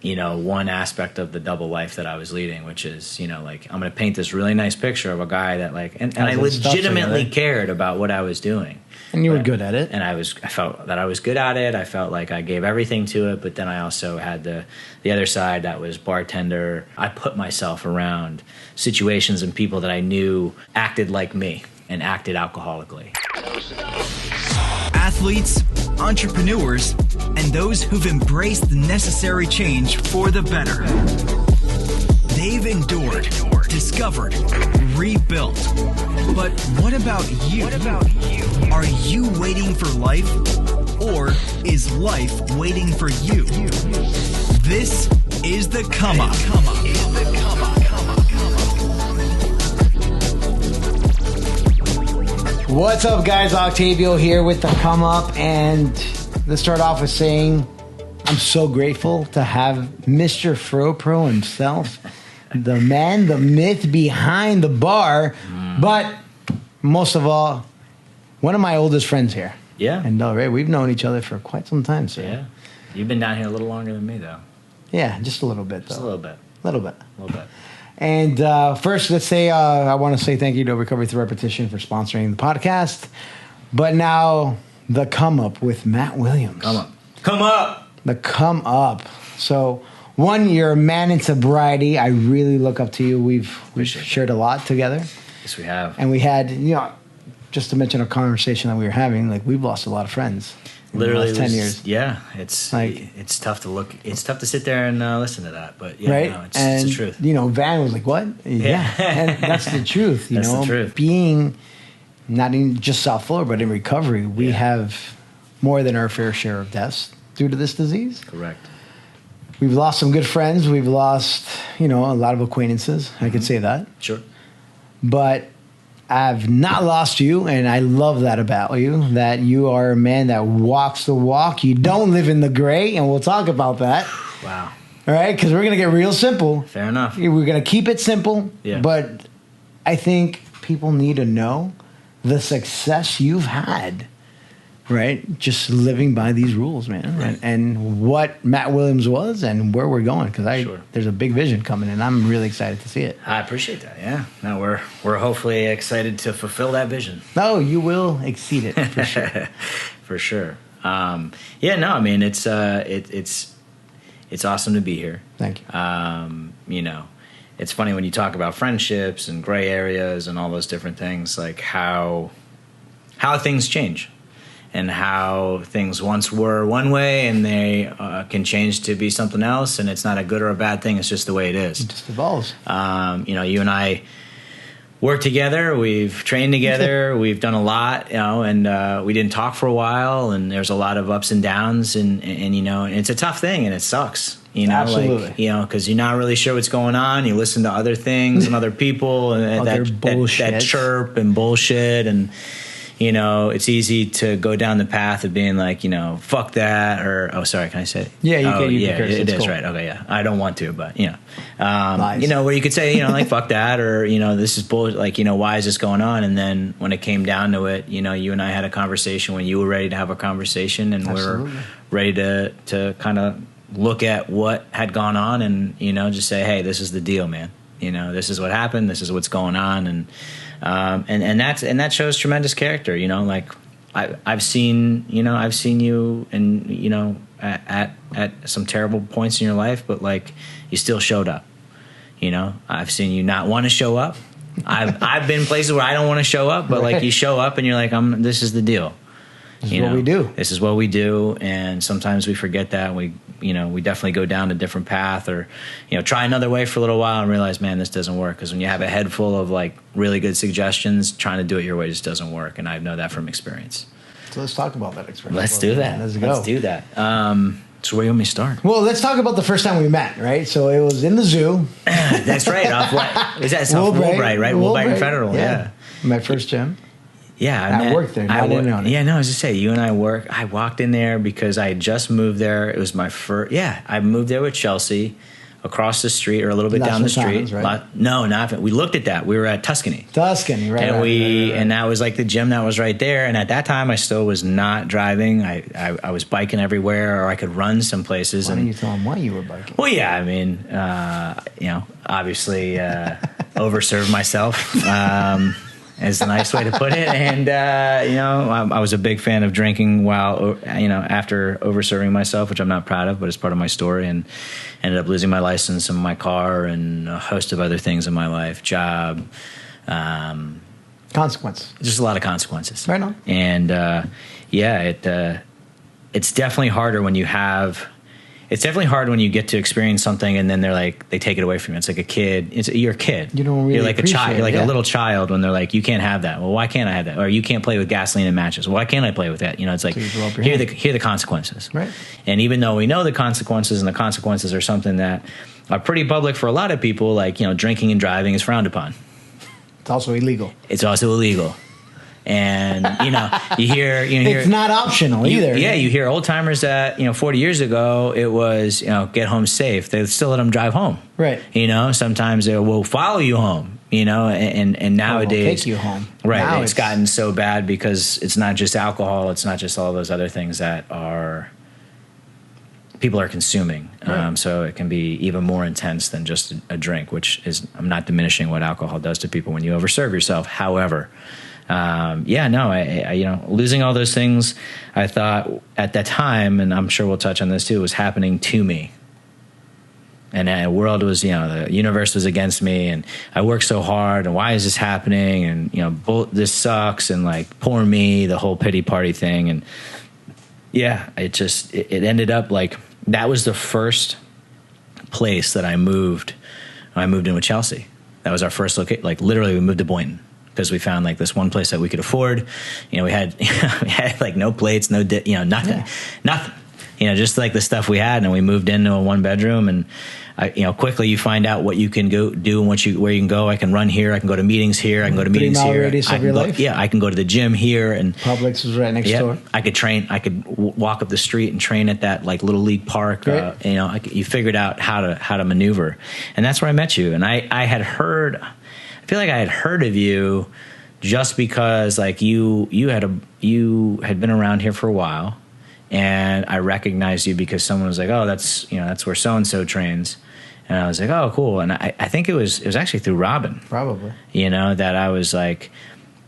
one aspect of the double life that I was leading, which is, like, I'm going to paint this really nice picture of a guy that, like, and I legitimately cared about what I was doing. And you were good at it. And I felt that I was good at it. I felt like I gave everything to it, but then I also had the other side that was bartender. I put myself around situations and people that I knew acted like me and acted alcoholically. Athletes, entrepreneurs, and those who've embraced the necessary change for the better. They've endured, discovered, rebuilt. But what about you? Are you waiting for life? Or is life waiting for you? This is the Come Up. What's up, guys? Octavio here with the Come Up, and let's start off with saying I'm so grateful to have Mr. FROPRO himself, the man, the myth behind the bar, but most of all, one of my oldest friends here. Yeah. And Ray, we've known each other for quite some time, so. Yeah. You've been down here a little longer than me, though. Yeah, just a little bit, though. Just a little bit. A little bit. And first, let's say I want to say thank you to Recovery Through Repetition for sponsoring the podcast. But now, the Come Up with Matt Williams. Come up. The Come Up. So, one, you're a man in sobriety. I really look up to you. We've shared a lot together. Yes, we have. And we had, just to mention a conversation that we were having, like, we've lost a lot of friends. Literally, in the last 10 years. Yeah, it's tough to look. It's tough to sit there and listen to that, but yeah, right? No, it's the truth. Van was like, "What?" Yeah, and that's the truth. That's the truth. Being not in just South Florida, but in recovery, we have more than our fair share of deaths due to this disease. Correct. We've lost some good friends. We've lost, a lot of acquaintances. I could say that. Sure. But I've not lost you, and I love that about you, that you are a man that walks the walk. You don't live in the gray, and we'll talk about that. Wow. All right, because we're going to get real simple. Fair enough. We're going to keep it simple, but I think people need to know the success you've had, right? Just living by these rules, man, right. and what Matt Williams was and where we're going, because Sure. there's a big vision coming, and I'm really excited to see it. I appreciate that. Yeah. No, we're hopefully excited to fulfill that vision. No, you will exceed it for sure. For sure. I mean, it's awesome to be here. Thank you. It's funny when you talk about friendships and gray areas and all those different things, like how things change. And how things once were one way and they can change to be something else. And it's not a good or a bad thing. It's just the way it is. It just evolves. You and I work together. We've trained together. We've done a lot, and we didn't talk for a while. And there's a lot of ups and downs. And it's a tough thing and it sucks. Absolutely. Because you're not really sure what's going on. You listen to other things and other people and that chirp and bullshit and... it's easy to go down the path of being like, fuck that, or, oh, sorry, can I say it? Yeah, you can. Yeah, curse. it is, cool. right. Okay, yeah. I don't want to, but, Lies. where you could say, like, fuck that, or, this is bullshit, like, why is this going on? And then when it came down to it, you and I had a conversation when you were ready to have a conversation, and we were ready to kind of look at what had gone on and, just say, hey, this is the deal, man. This is what happened, this is what's going on, and that shows tremendous character. Like I've seen you and at some terrible points in your life, but like you still showed up. I've seen you not want to show up. I've been places where I don't want to show up, but like you show up and you're like, this is the deal. This is what we do. This is what we do, and sometimes we forget that. We definitely go down a different path, or try another way for a little while and realize, man, this doesn't work. Because when you have a head full of like really good suggestions, trying to do it your way just doesn't work, and I know that from experience. So let's talk about that experience. Let's do that. Let's go. Let's do that. So where do you want me to start? Well, let's talk about the first time we met, right? So it was in the zoo. That's right. Is that Woolbright, right? Woolbright and Federal. Yeah. My first gym. Yeah, I worked there. I didn't know it. Yeah, no, I was just say you and I work. I walked in there because I had just moved there. It was my first. Yeah, I moved there with Chelsea. across the street or a little bit down the street. Right? No, not. We looked at that. We were at Tuscany. Right? And right. And that was like the gym that was right there. And at that time, I still was not driving. I was biking everywhere, or I could run some places. Why didn't you tell them why you were biking? Well, yeah, I mean, obviously overserved myself. Is a nice way to put it. And, I was a big fan of drinking while, after overserving myself, which I'm not proud of, but it's part of my story, and ended up losing my license and my car and a host of other things in my life, job. Consequence. Just a lot of consequences. Right on. And, it's definitely harder when you have... It's definitely hard when you get to experience something and then they take it away from you. It's like a kid. You're a kid. You don't really You're like a child. You're like a little child when they're like, you can't have that. Well, why can't I have that? Or you can't play with gasoline and matches. Well, why can't I play with that? It's like, here are the consequences. Right. And even though we know the consequences, and the consequences are something that are pretty public for a lot of people, like, drinking and driving is frowned upon. It's also illegal. And you hear it's not optional either. Yeah, you hear old timers that 40 years ago it was get home safe. They still let them drive home. Right. Sometimes they will follow you home. And nowadays take you home. Right. Now it's gotten so bad because it's not just alcohol. It's not just all those other things that people are consuming. Right. So it can be even more intense than just a drink, which is, I'm not diminishing what alcohol does to people when you overserve yourself. However, losing all those things, I thought at that time, and I'm sure we'll touch on this too, was happening to me. And the world was, the universe was against me, and I worked so hard, and why is this happening? And, this sucks, and like, poor me, the whole pity party thing. And it ended up like, that was the first place that I moved. I moved in with Chelsea. That was our first location. Like, literally, we moved to Boynton. Because we found like this one place that we could afford. We had like no plates, nothing, nothing. Just like the stuff we had, and we moved into a 1-bedroom. And quickly you find out what you can go do and where you can go. I can run here. I can go to meetings here. I can go to meetings here. Radius of your life? Yeah, I can go to the gym here, and Publix was right next door. I could train. I could walk up the street and train at that like little league park. Right. You figured out how to maneuver, and that's where I met you. And I had heard. I feel like I had heard of you just because like you had been around here for a while, and I recognized you because someone was like, oh, that's where so and so trains, and I was like, oh, cool. And I think it was actually through Robin, probably, that I was like,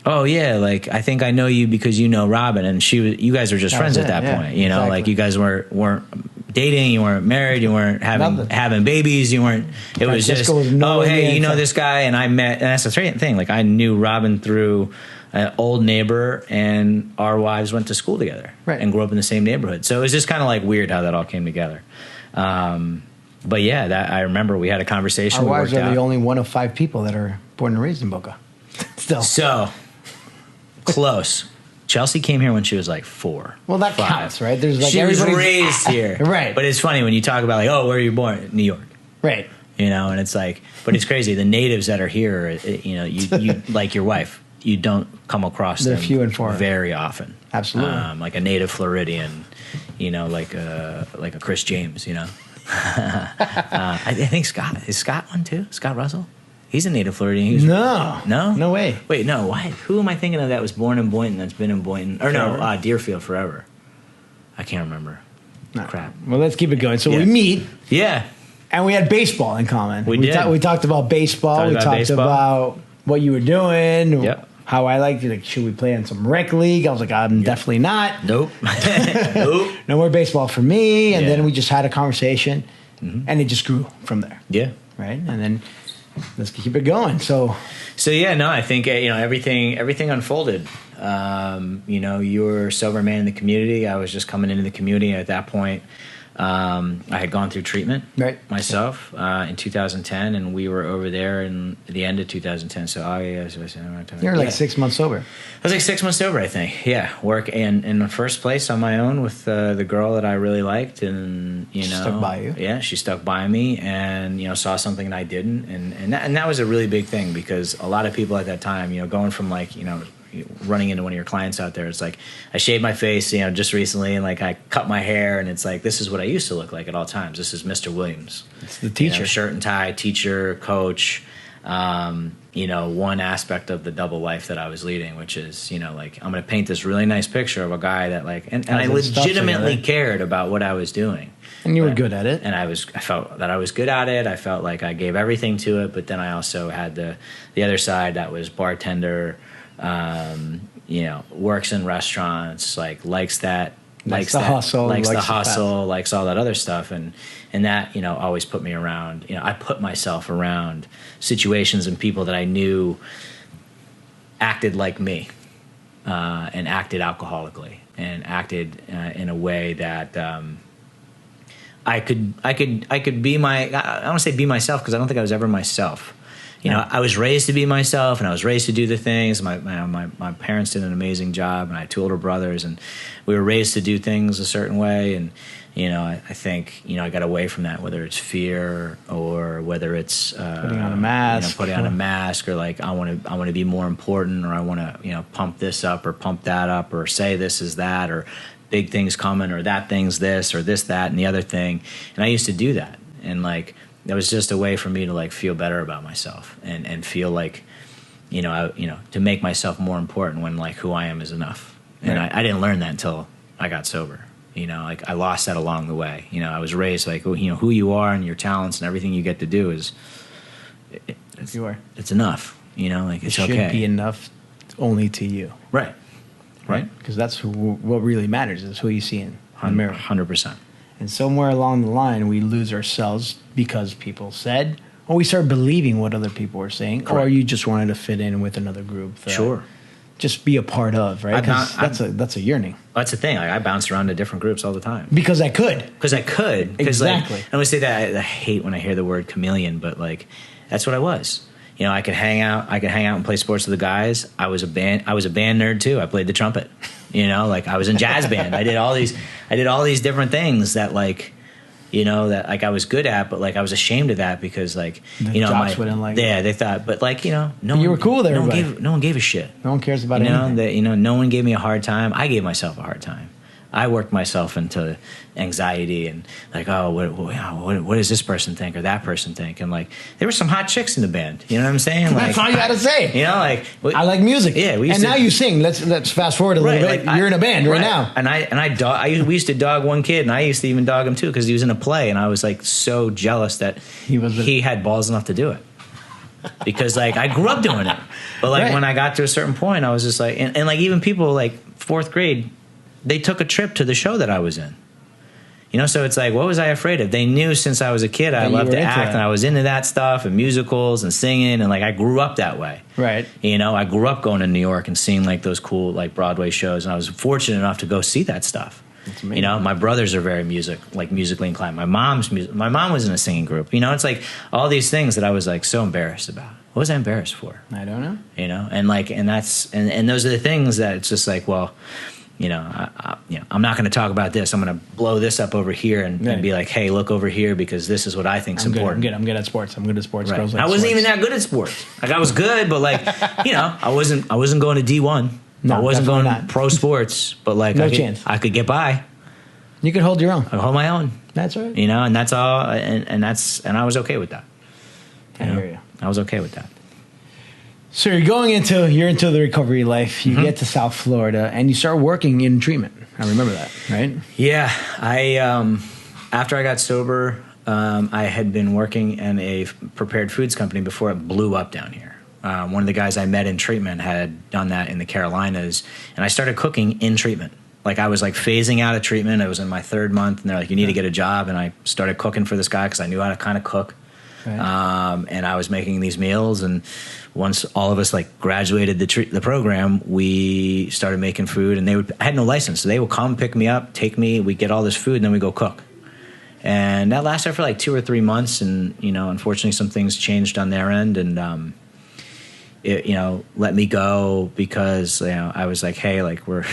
oh yeah, like I think I know you because you know Robin, and you guys were just friends at that point, exactly. Like you guys weren't dating, you weren't married, you weren't having babies, you weren't. It was just, oh hey, this guy, and I met, and that's the thing. Like I knew Robin through an old neighbor, and our wives went to school together, right, and grew up in the same neighborhood. So it was just kind of like weird how that all came together. But yeah, that I remember we had a conversation. Our wives are the only one of 5 people that are born and raised in Boca. Still, so close. Chelsea came here when she was like 4. Well, that 5. Counts, right? There's like she was raised here, right? But it's funny when you talk about like, oh, where are you born? New York, right? And it's like, but it's crazy. The natives that are here, you like your wife, you don't come across them few and far very often. Absolutely, like a native Floridian, like a Chris James, I think Scott one too. Scott Russell. He's a native Floridian. No way. Wait, no. Why? Who am I thinking of that was born in Boynton? That's been in Boynton, or no, Deerfield forever. I can't remember. No. Crap. Well, let's keep it going. So we meet. Yeah. And we had baseball in common. We did. We talked about baseball. We talked about what you were doing. Yep. How I liked it. Like, should we play in some rec league? I was like, I'm definitely not. Nope. Nope. No more baseball for me. And then we just had a conversation, and it just grew from there. Yeah. Right. And then let's keep it going. So yeah, no, I think everything unfolded. You were a sober man in the community. I was just coming into the community at that point. I had gone through treatment myself in 2010, and we were over there in the end of 2010. So you're like 6 months sober. I was like 6 months sober, I think. Yeah, work in the first place on my own with the girl that I really liked, and she stuck by you. Yeah, she stuck by me, and saw something that I didn't, and that was a really big thing because a lot of people at that time, going from like running into one of your clients out there. It's like I shaved my face, just recently, and like I cut my hair, and it's like this is what I used to look like at all times. This is Mr. Williams. It's the teacher, shirt and tie, teacher, coach. One aspect of the double life that I was leading, which is, like I'm going to paint this really nice picture of a guy that like, and I legitimately cared about what I was doing. And you were good at it. And I felt that I was good at it. I felt like I gave everything to it, but then I also had the other side that was bartender, works in restaurants, likes the hustle, likes all that other stuff. And that, always put me around, I put myself around situations and people that I knew acted like me, and acted alcoholically and acted in a way that, I could be I don't want to say be myself, because I don't think I was ever myself. I was raised to be myself, and I was raised to do the things. My parents did an amazing job, and I had 2 older brothers, and we were raised to do things a certain way. And I think I got away from that, whether it's fear or whether it's putting on a mask, or like I want to be more important, or I want to pump this up or pump that up, or say this is that, or big things coming, or that thing's this, or this, that, and the other thing. And I used to do that. And like, it was just a way for me to like feel better about myself and feel like, to make myself more important when like who I am is enough. And right. I didn't learn that until I got sober. Like I lost that along the way. I was raised like, who you are and your talents and everything you get to do is, it's enough. Like it's okay. It should be enough only to you. Right. Right, because that's what really matters, is who you see in the mirror. 100%. And somewhere along the line, we lose ourselves because people said, or we start believing what other people were saying, correct. Or you just wanted to fit in with another group. Sure. Just be a part of, right? Because that's a yearning. That's the thing. Like, I bounce around to different groups all the time. Because I could. Exactly. I always say that I hate when I hear the word chameleon, but like that's what I was. I could hang out and play sports with the guys. I was a band nerd too. I played the trumpet. Like I was in jazz band. I did all these different things that like, that like I was good at, but like I was ashamed of that because like, jocks wouldn't like it. They thought, but like, no one, you were cool with everybody. No one gave a shit. No one cares about anything. That, no one gave me a hard time. I gave myself a hard time. I worked myself into anxiety and like, oh, what does this person think or that person think? And like, there were some hot chicks in the band. You know what I'm saying? Like, that's all you got to say. Like I like music. Yeah, now you sing. Let's fast forward a little bit. Like, you're in a band right now. And we used to dog one kid, and I used to even dog him too because he was in a play, and I was like so jealous that he had balls enough to do it. Because like I grew up doing it, but like when I got to a certain point, I was just like, and like even people like 4th grade. They took a trip to the show that I was in. So it's like, what was I afraid of? They knew since I was a kid I loved to act, and I was into that stuff and musicals and singing, and like I grew up that way. Right. I grew up going to New York and seeing like those cool like Broadway shows, and I was fortunate enough to go see that stuff. That's amazing. My brothers are very musically inclined. My mom was in a singing group. It's like all these things that I was like so embarrassed about. What was I embarrassed for? I don't know. And like, and that's and those are the things that it's just like, well, I'm not going to talk about this. I'm going to blow this up over here and be like, hey, look over here because this is what I think is important. I'm good at sports. I'm good at sports. Right. Girls like I wasn't sports. even that good at sports. Like I was good, but like, I wasn't going to D1. No, I wasn't going to pro sports, but like I could get by. You could hold your own. I could hold my own. That's right. And that's all. And I was okay with that. I hear you. I was okay with that. So you're into the recovery life. You get to South Florida and you start working in treatment. I remember that, right? Yeah, after I got sober, I had been working in a prepared foods company before it blew up down here. One of the guys I met in treatment had done that in the Carolinas, and I started cooking in treatment. Like I was like phasing out of treatment. I was in my 3rd month, and they're like, "You need to get a job," and I started cooking for this guy because I knew how to kind of cook. Right. And I was making these meals, and once all of us like graduated the program, we started making food, and I had no license, so they would come pick me up, take me, we get all this food, and then we go cook. And that lasted for like 2 or 3 months, and unfortunately some things changed on their end, and let me go because I was like, hey, like we're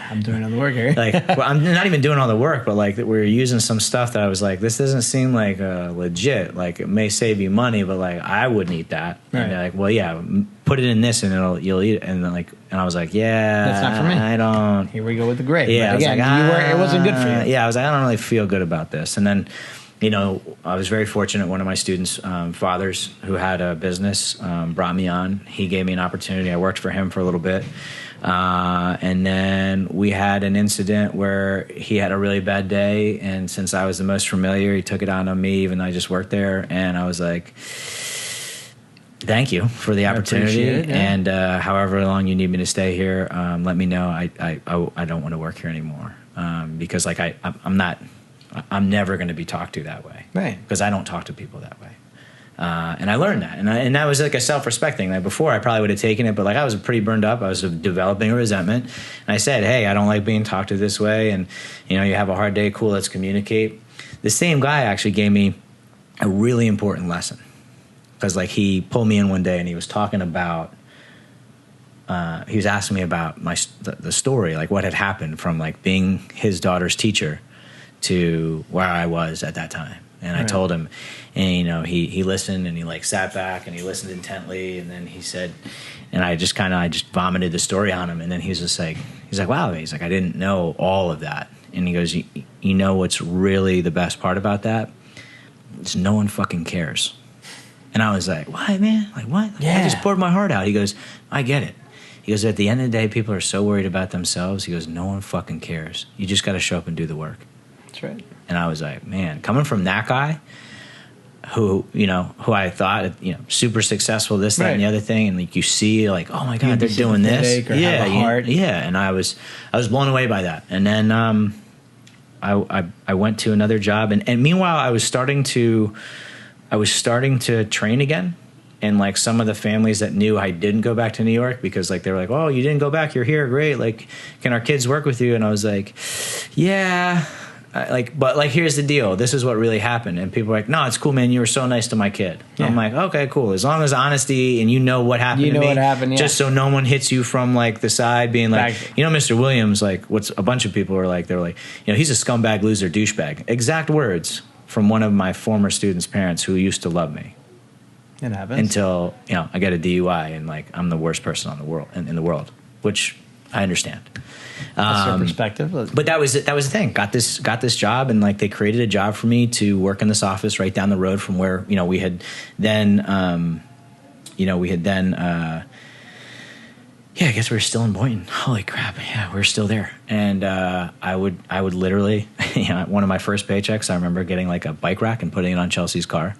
I'm doing all the work here. like well, I'm not even doing all the work, but like we're using some stuff that I was like, this doesn't seem like legit. Like it may save you money, but like I wouldn't eat that. Right. And they're like, well, yeah, put it in this and you'll eat it. And then I was like, yeah, that's not for me. I don't. Here we go with the grape. Yeah, but again, it wasn't good for you. Yeah, I was like, I don't really feel good about this. And then, I was very fortunate. One of my students' fathers who had a business brought me on. He gave me an opportunity. I worked for him for a little bit. And then we had an incident where he had a really bad day. And since I was the most familiar, he took it out on me, even though I just worked there. And I was like, thank you for the opportunity. It, yeah. And however long you need me to stay here, let me know. I don't want to work here anymore because like I'm never going to be talked to that way, right? Because I don't talk to people that way, and I learned that, and that was like a self-respect thing. Like before, I probably would have taken it, but like I was pretty burned up. I was developing a resentment, and I said, "Hey, I don't like being talked to this way, and you have a hard day. Cool, let's communicate." The same guy actually gave me a really important lesson because like he pulled me in one day and he was talking about. He was asking me about the story, like what had happened from like being his daughter's teacher to where I was at that time. And right. I told him, and he listened and he like sat back and he listened intently, and then he said, and I just vomited the story on him, and then he's like, wow, he's like, I didn't know all of that. And he goes, you know what's really the best part about that? It's no one fucking cares. And I was like, why, man? Like what? Yeah. I just poured my heart out. He goes, I get it. He goes, at the end of the day, people are so worried about themselves. He goes, no one fucking cares. You just got to show up and do the work. That's right. And I was like, man, coming from that guy who I thought, super successful, this, that, right. and the other thing. And like, you see like, oh my God, they're doing this. Yeah. Yeah. And I was blown away by that. And then, I went to another job and meanwhile I was starting to train again. And like some of the families that knew I didn't go back to New York because like they were like, oh, you didn't go back, you're here, great. Like, can our kids work with you? And I was like, yeah. But here's the deal. This is what really happened. And people were like, no, it's cool, man. You were so nice to my kid. Yeah. I'm like, okay, cool. As long as honesty and what happened to me. What happened, yeah. Just so no one hits you from like the side being like, Mr. Williams, like what's a bunch of people were like, they were like, he's a scumbag, loser, douchebag. Exact words from one of my former students' parents who used to love me. It happens. Until, I get a DUI and like I'm the worst person in the world, which I understand. That's your perspective. But that was the thing. Got this job, and like they created a job for me to work in this office right down the road from where we had then I guess we were still in Boynton. Holy crap! Yeah, we were still there. And I would literally, one of my first paychecks, I remember getting like a bike rack and putting it on Chelsea's car,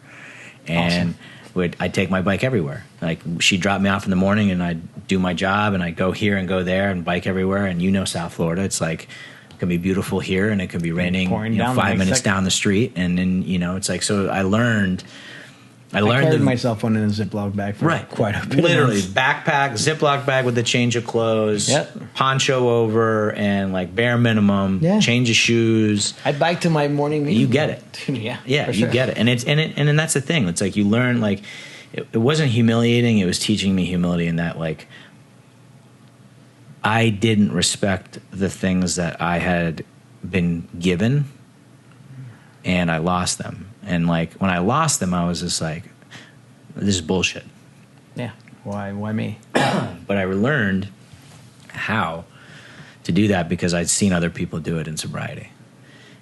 and. Awesome. I'd take my bike everywhere. Like she'd drop me off in the morning and I'd do my job and I'd go here and go there and bike everywhere. And South Florida, it's like, it can be beautiful here and it can be raining 5 minutes down the street. And then, it's like, so I learned I carried myself one in a Ziploc bag for quite a bit. Literally, backpack, Ziploc bag with a change of clothes, poncho over, and like bare minimum, change of shoes. I bike to my morning meeting. You get it. Yeah, you get it. And that's the thing. It's like you learn, like, it wasn't humiliating. It was teaching me humility in that, like, I didn't respect the things that I had been given, and I lost them. And like when I lost them, I was just like, "This is bullshit." Yeah, why me? But I learned how to do that because I'd seen other people do it in sobriety,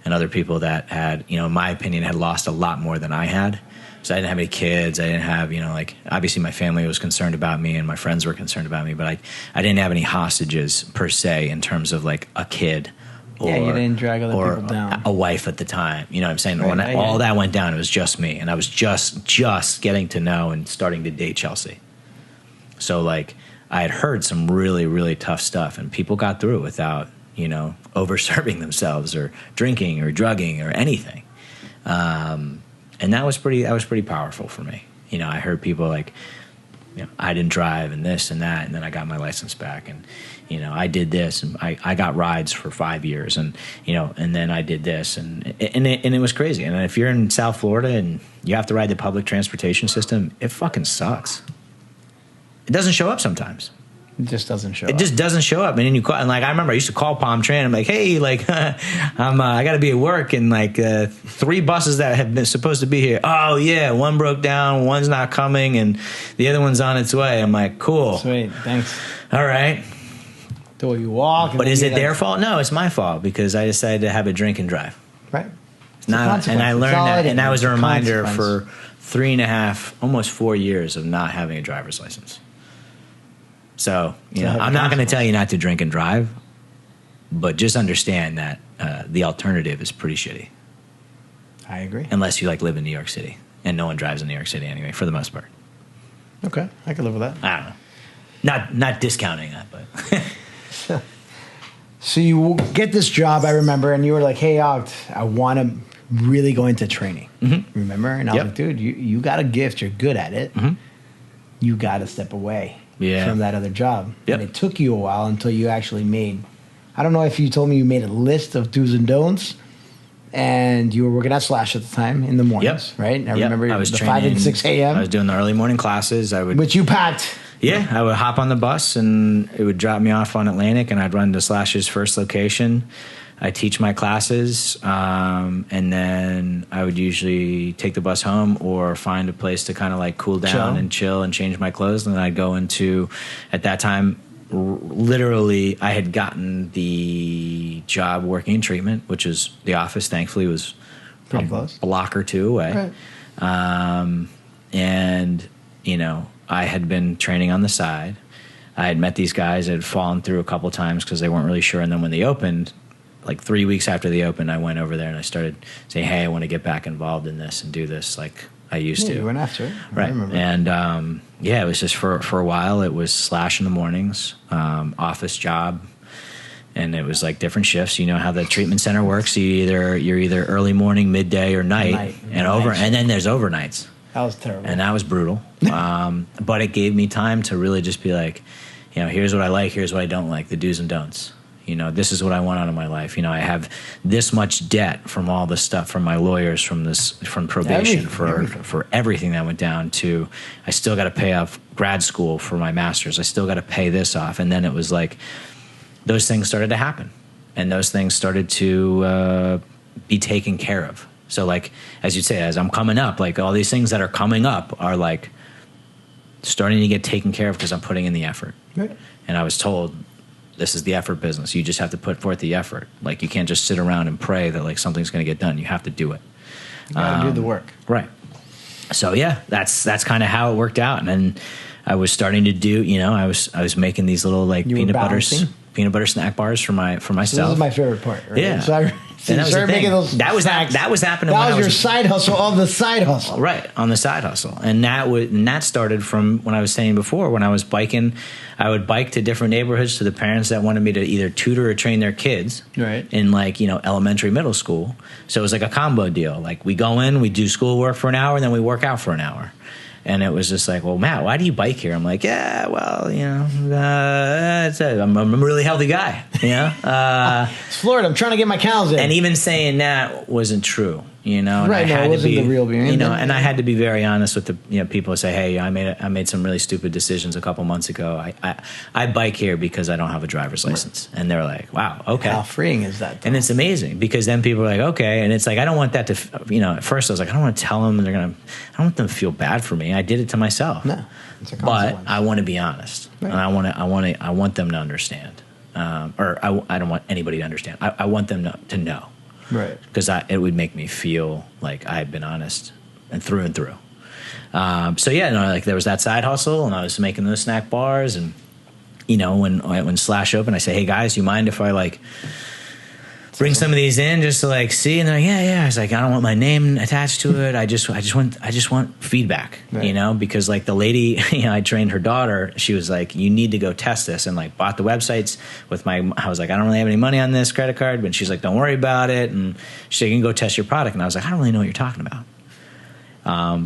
and other people that had, in my opinion, had lost a lot more than I had. So I didn't have any kids. I didn't have, like, obviously my family was concerned about me and my friends were concerned about me, but I didn't have any hostages per se in terms of like a kid. Or, you didn't drag other people down. A wife at the time, you know what I'm saying? When all that went down, it was just me. And I was just getting to know and starting to date Chelsea. So, like, I had heard some really, really tough stuff, and people got through it without, over-serving themselves or drinking or drugging or anything. And that was pretty powerful for me. I heard people like, I didn't drive and this and that, and then I got my license back, and I did this, and I got rides for 5 years, and and then I did this, and it was crazy. And if you're in South Florida and you have to ride the public transportation system, it fucking sucks. it doesn't show up sometimes. It just doesn't show It up. just doesn't show up. And then you call, and like I remember I used to call Palm Train. I'm like, hey, like I got to be at work, and like 3 buses that have been supposed to be here. Oh yeah, one broke down, one's not coming, and the other one's on its way. I'm like, cool, Sweet, thanks. all right. Till you walk. But is it their fault? No, it's my fault because I decided to have a drink and drive. Right. Not, and I learned that, and that was a reminder consequence. for 3.5, almost 4 years of not having a driver's license. So, I'm not going to tell you not to drink and drive, but just understand that the alternative is pretty shitty. I agree. Unless you like live in New York City, and no one drives in New York City anyway, for the most part. Okay, I can live with that. I don't know. Not discounting that, but So you get this job, I remember, and you were like, hey, Oct, I want to really go into training. Mm-hmm. Remember? And I was like, dude, you got a gift. You're good at it. Mm-hmm. You got to step away from that other job. Yep. And it took you a while until you actually made, I don't know if you told me you made a list of do's and don'ts, and you were working at Slash at the time in the mornings, right? I remember I was the training, 5 and 6 a.m. I was doing the early morning classes. Which you packed. Yeah, I would hop on the bus, and it would drop me off on Atlantic, and I'd run to Slash's first location. I teach my classes, and then I would usually take the bus home or find a place to kind of like cool down and chill and change my clothes. And then I'd go into, at that time, literally, I had gotten the job working in treatment, which is the office, thankfully, was pretty close, block or 2 away. Right. And, I had been training on the side. I had met these guys. I had fallen through a couple times because they weren't really sure. And then when they opened, like 3 weeks after they opened, I went over there and I started saying, hey, I want to get back involved in this and do this like I used to. You went after it. Right. And, it was just for a while. It was Slash in the mornings, office job. And it was like different shifts. You know how the treatment center works. You're either early morning, midday, or night. And then there's overnights. That was terrible. And that was brutal. But it gave me time to really just be like, here's what I like, here's what I don't like, the do's and don'ts. This is what I want out of my life. I have this much debt from all this stuff, from my lawyers, from probation, for everything that went down to, I still got to pay off grad school for my master's. I still got to pay this off. And then it was like, those things started to happen. And those things started to be taken care of. So like, as you'd say, as I'm coming up, like all these things that are coming up are like starting to get taken care of because I'm putting in the effort. Right. And I was told, this is the effort business. You just have to put forth the effort. Like you can't just sit around and pray that like something's going to get done. You have to do it. You got to do the work. Right. So yeah, that's kind of how it worked out. And then I was starting to do, I was making these little like peanut butter snack bars for myself. So this is my favorite part. Right? Yeah. So and that was the thing. That was happening. That was your side hustle on the side hustle. Right, on the side hustle. And that started from when I was saying before, when I was biking. I would bike to different neighborhoods to the parents that wanted me to either tutor or train their kids in like, elementary, middle school. So it was like a combo deal. Like we go in, we do schoolwork for an hour, and then we work out for an hour. And it was just like, well, Matt, why do you bike here? I'm like, yeah, well, I'm a really healthy guy. It's Florida. I'm trying to get my cows in. And even saying that wasn't true. And right, it wasn't the real being. And I had to be very honest with the people who say, hey, I made some really stupid decisions a couple months ago. I bike here because I don't have a driver's license. And they're like, wow, okay. How freeing is that, though? And it's amazing because then people are like, okay. And it's like, I don't want that to, at first I was like, I don't want to tell them I don't want them to feel bad for me. I did it to myself. No, it's a consequence. But I want to be honest. Right. And I want them to understand. Or I don't want anybody to understand. I want them to know. Right. Because it would make me feel like I had been honest and through. So yeah, there was that side hustle, and I was making those snack bars, and when Slash opened, I say, hey guys, you mind if I like bring some of these in just to like see? And they're like, yeah. I was like, I don't want my name attached to it. I just want feedback, right. Because like the lady, I trained her daughter. She was like, you need to go test this, and like bought the websites I was like, I don't really have any money on this credit card, but she's like, don't worry about it. And she said, you can go test your product. And I was like, I don't really know what you're talking about.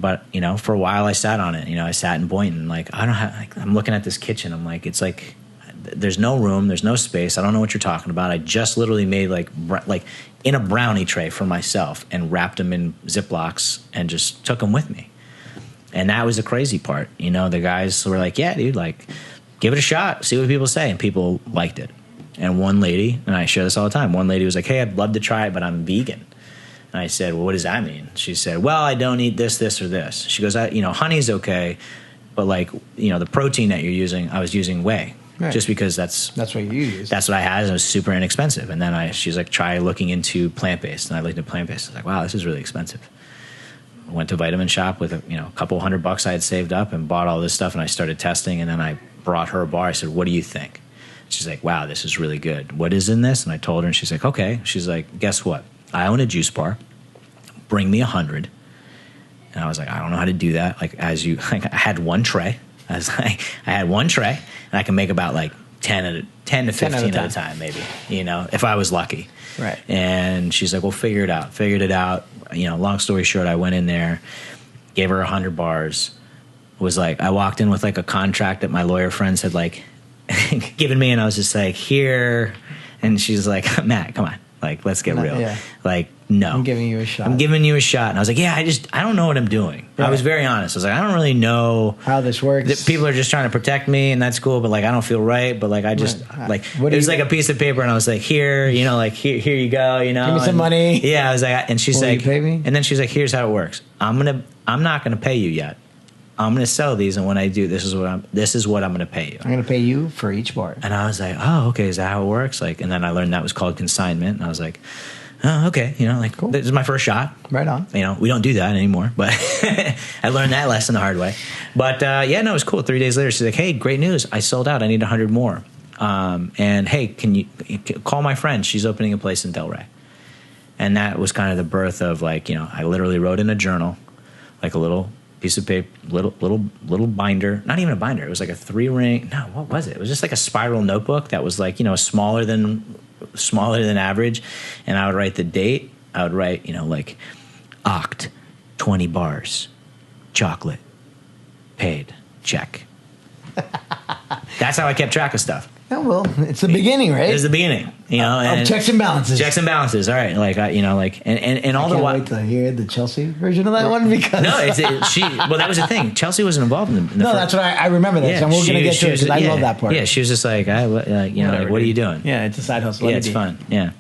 But for a while I sat on it. I sat in Boynton, like I'm looking at this kitchen. I'm like, it's like, there's no room, there's no space. I don't know what you're talking about. I just literally made like in a brownie tray for myself and wrapped them in Ziplocs and just took them with me. And that was the crazy part. You know, the guys were like, yeah, dude, like, give it a shot, see what people say. And people liked it. And one lady, and I share this all the time, one lady was like, hey, I'd love to try it, but I'm vegan. And I said, well, what does that mean? She said, well, I don't eat this, this, or this. She goes, you know, honey's okay, but like, you know, the protein that you're using, I was using whey. Right. Just because that's what you use. That's what I had, and it was super inexpensive. And then she's like, try looking into plant-based. And I looked at plant-based. I was like, wow, this is really expensive. I went to Vitamin Shop with a couple $100 I had saved up and bought all this stuff, and I started testing. And then I brought her a bar. I said, what do you think? She's like, wow, this is really good. What is in this? And I told her, and she's like, okay. She's like, guess what? I own a juice bar. Bring me 100. And I was like, I don't know how to do that. Like, I had one tray. I was like, I had one tray, and I can make about like 10 to 15 at a time, maybe, you know, if I was lucky. Right. And she's like, well, figure it out. Figured it out. You know, long story short, I went in there, gave her 100 bars. Was like, I walked in with like a contract that my lawyer friends had like given me, and I was just like, here. And she's like, Matt, come on. Like, let's get real. Yeah. Like, no. I'm giving you a shot. I'm giving you a shot. And I was like, yeah, I don't know what I'm doing. Right. I was very honest. I was like, I don't really know how this works. People are just trying to protect me, and that's cool, but like, I don't feel right. But like, I just, like, it was like a piece of paper, and I was like, here, you know, like, here you go, you know. Give me some money. Yeah, I was like, and she's like, you pay me? And then she's like, here's how it works. I'm not going to pay you yet. I'm going to sell these, and when I do, this is what I'm going to pay you. I'm going to pay you for each bar. And I was like, oh, okay, is that how it works? Like, and then I learned that was called consignment, and I was like, oh, okay, you know, like, cool. This is my first shot. Right on. You know, we don't do that anymore, but I learned that lesson the hard way. But yeah, no, it was cool. 3 days later, she's like, hey, great news, I sold out. I need 100 more. And hey, can you call my friend? She's opening a place in Delray. And that was kind of the birth of, like, you know, I literally wrote in a journal, like a little piece of paper, little binder, not even a binder. It was like a 3-ring. No, what was it? It was just like a spiral notebook that was like, you know, smaller than average. And I would write the date. I would write, you know, like Oct, 20 bars, chocolate, paid, check. That's how I kept track of stuff. Oh, well, it's the beginning, right? It's the beginning, you know. And checks and balances. Checks and balances. All right, like you know, like and all the while. I can't wait to hear the Chelsea version of that one, because no, well, that was the thing. Chelsea wasn't involved in the no, that's what I remember that. Yeah, so we're gonna get to it, because I love that part. Yeah, she was just like, you know, like, what are you doing? Yeah, it's a side hustle. Yeah, it's fun. Yeah,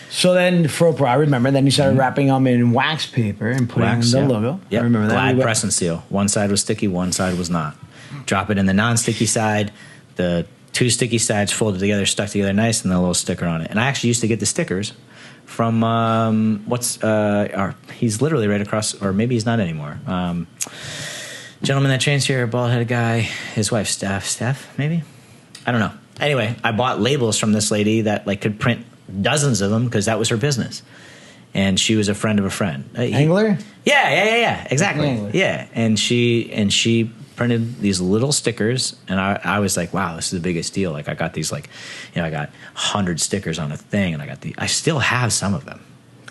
So then, FROPRO, I remember. Then you started wrapping them in wax paper and putting the logo. Yep. I remember that. Glad press and seal. One side was sticky, one side was not. Drop it in the non-sticky side. The 2 sticky sides folded together, stuck together nice, and then a little sticker on it. And I actually used to get the stickers from he's literally right across, or maybe he's not anymore. Gentleman that trains here, bald-headed guy, his wife Steph, maybe? I don't know. Anyway, I bought labels from this lady that like could print dozens of them, because that was her business. And she was a friend of a friend. Angler? Yeah, exactly. Angler. Yeah, and she printed these little stickers, and I was like, wow, this is the biggest deal. Like, I got these, like, you know, I got 100 stickers on a thing, and I still have some of them.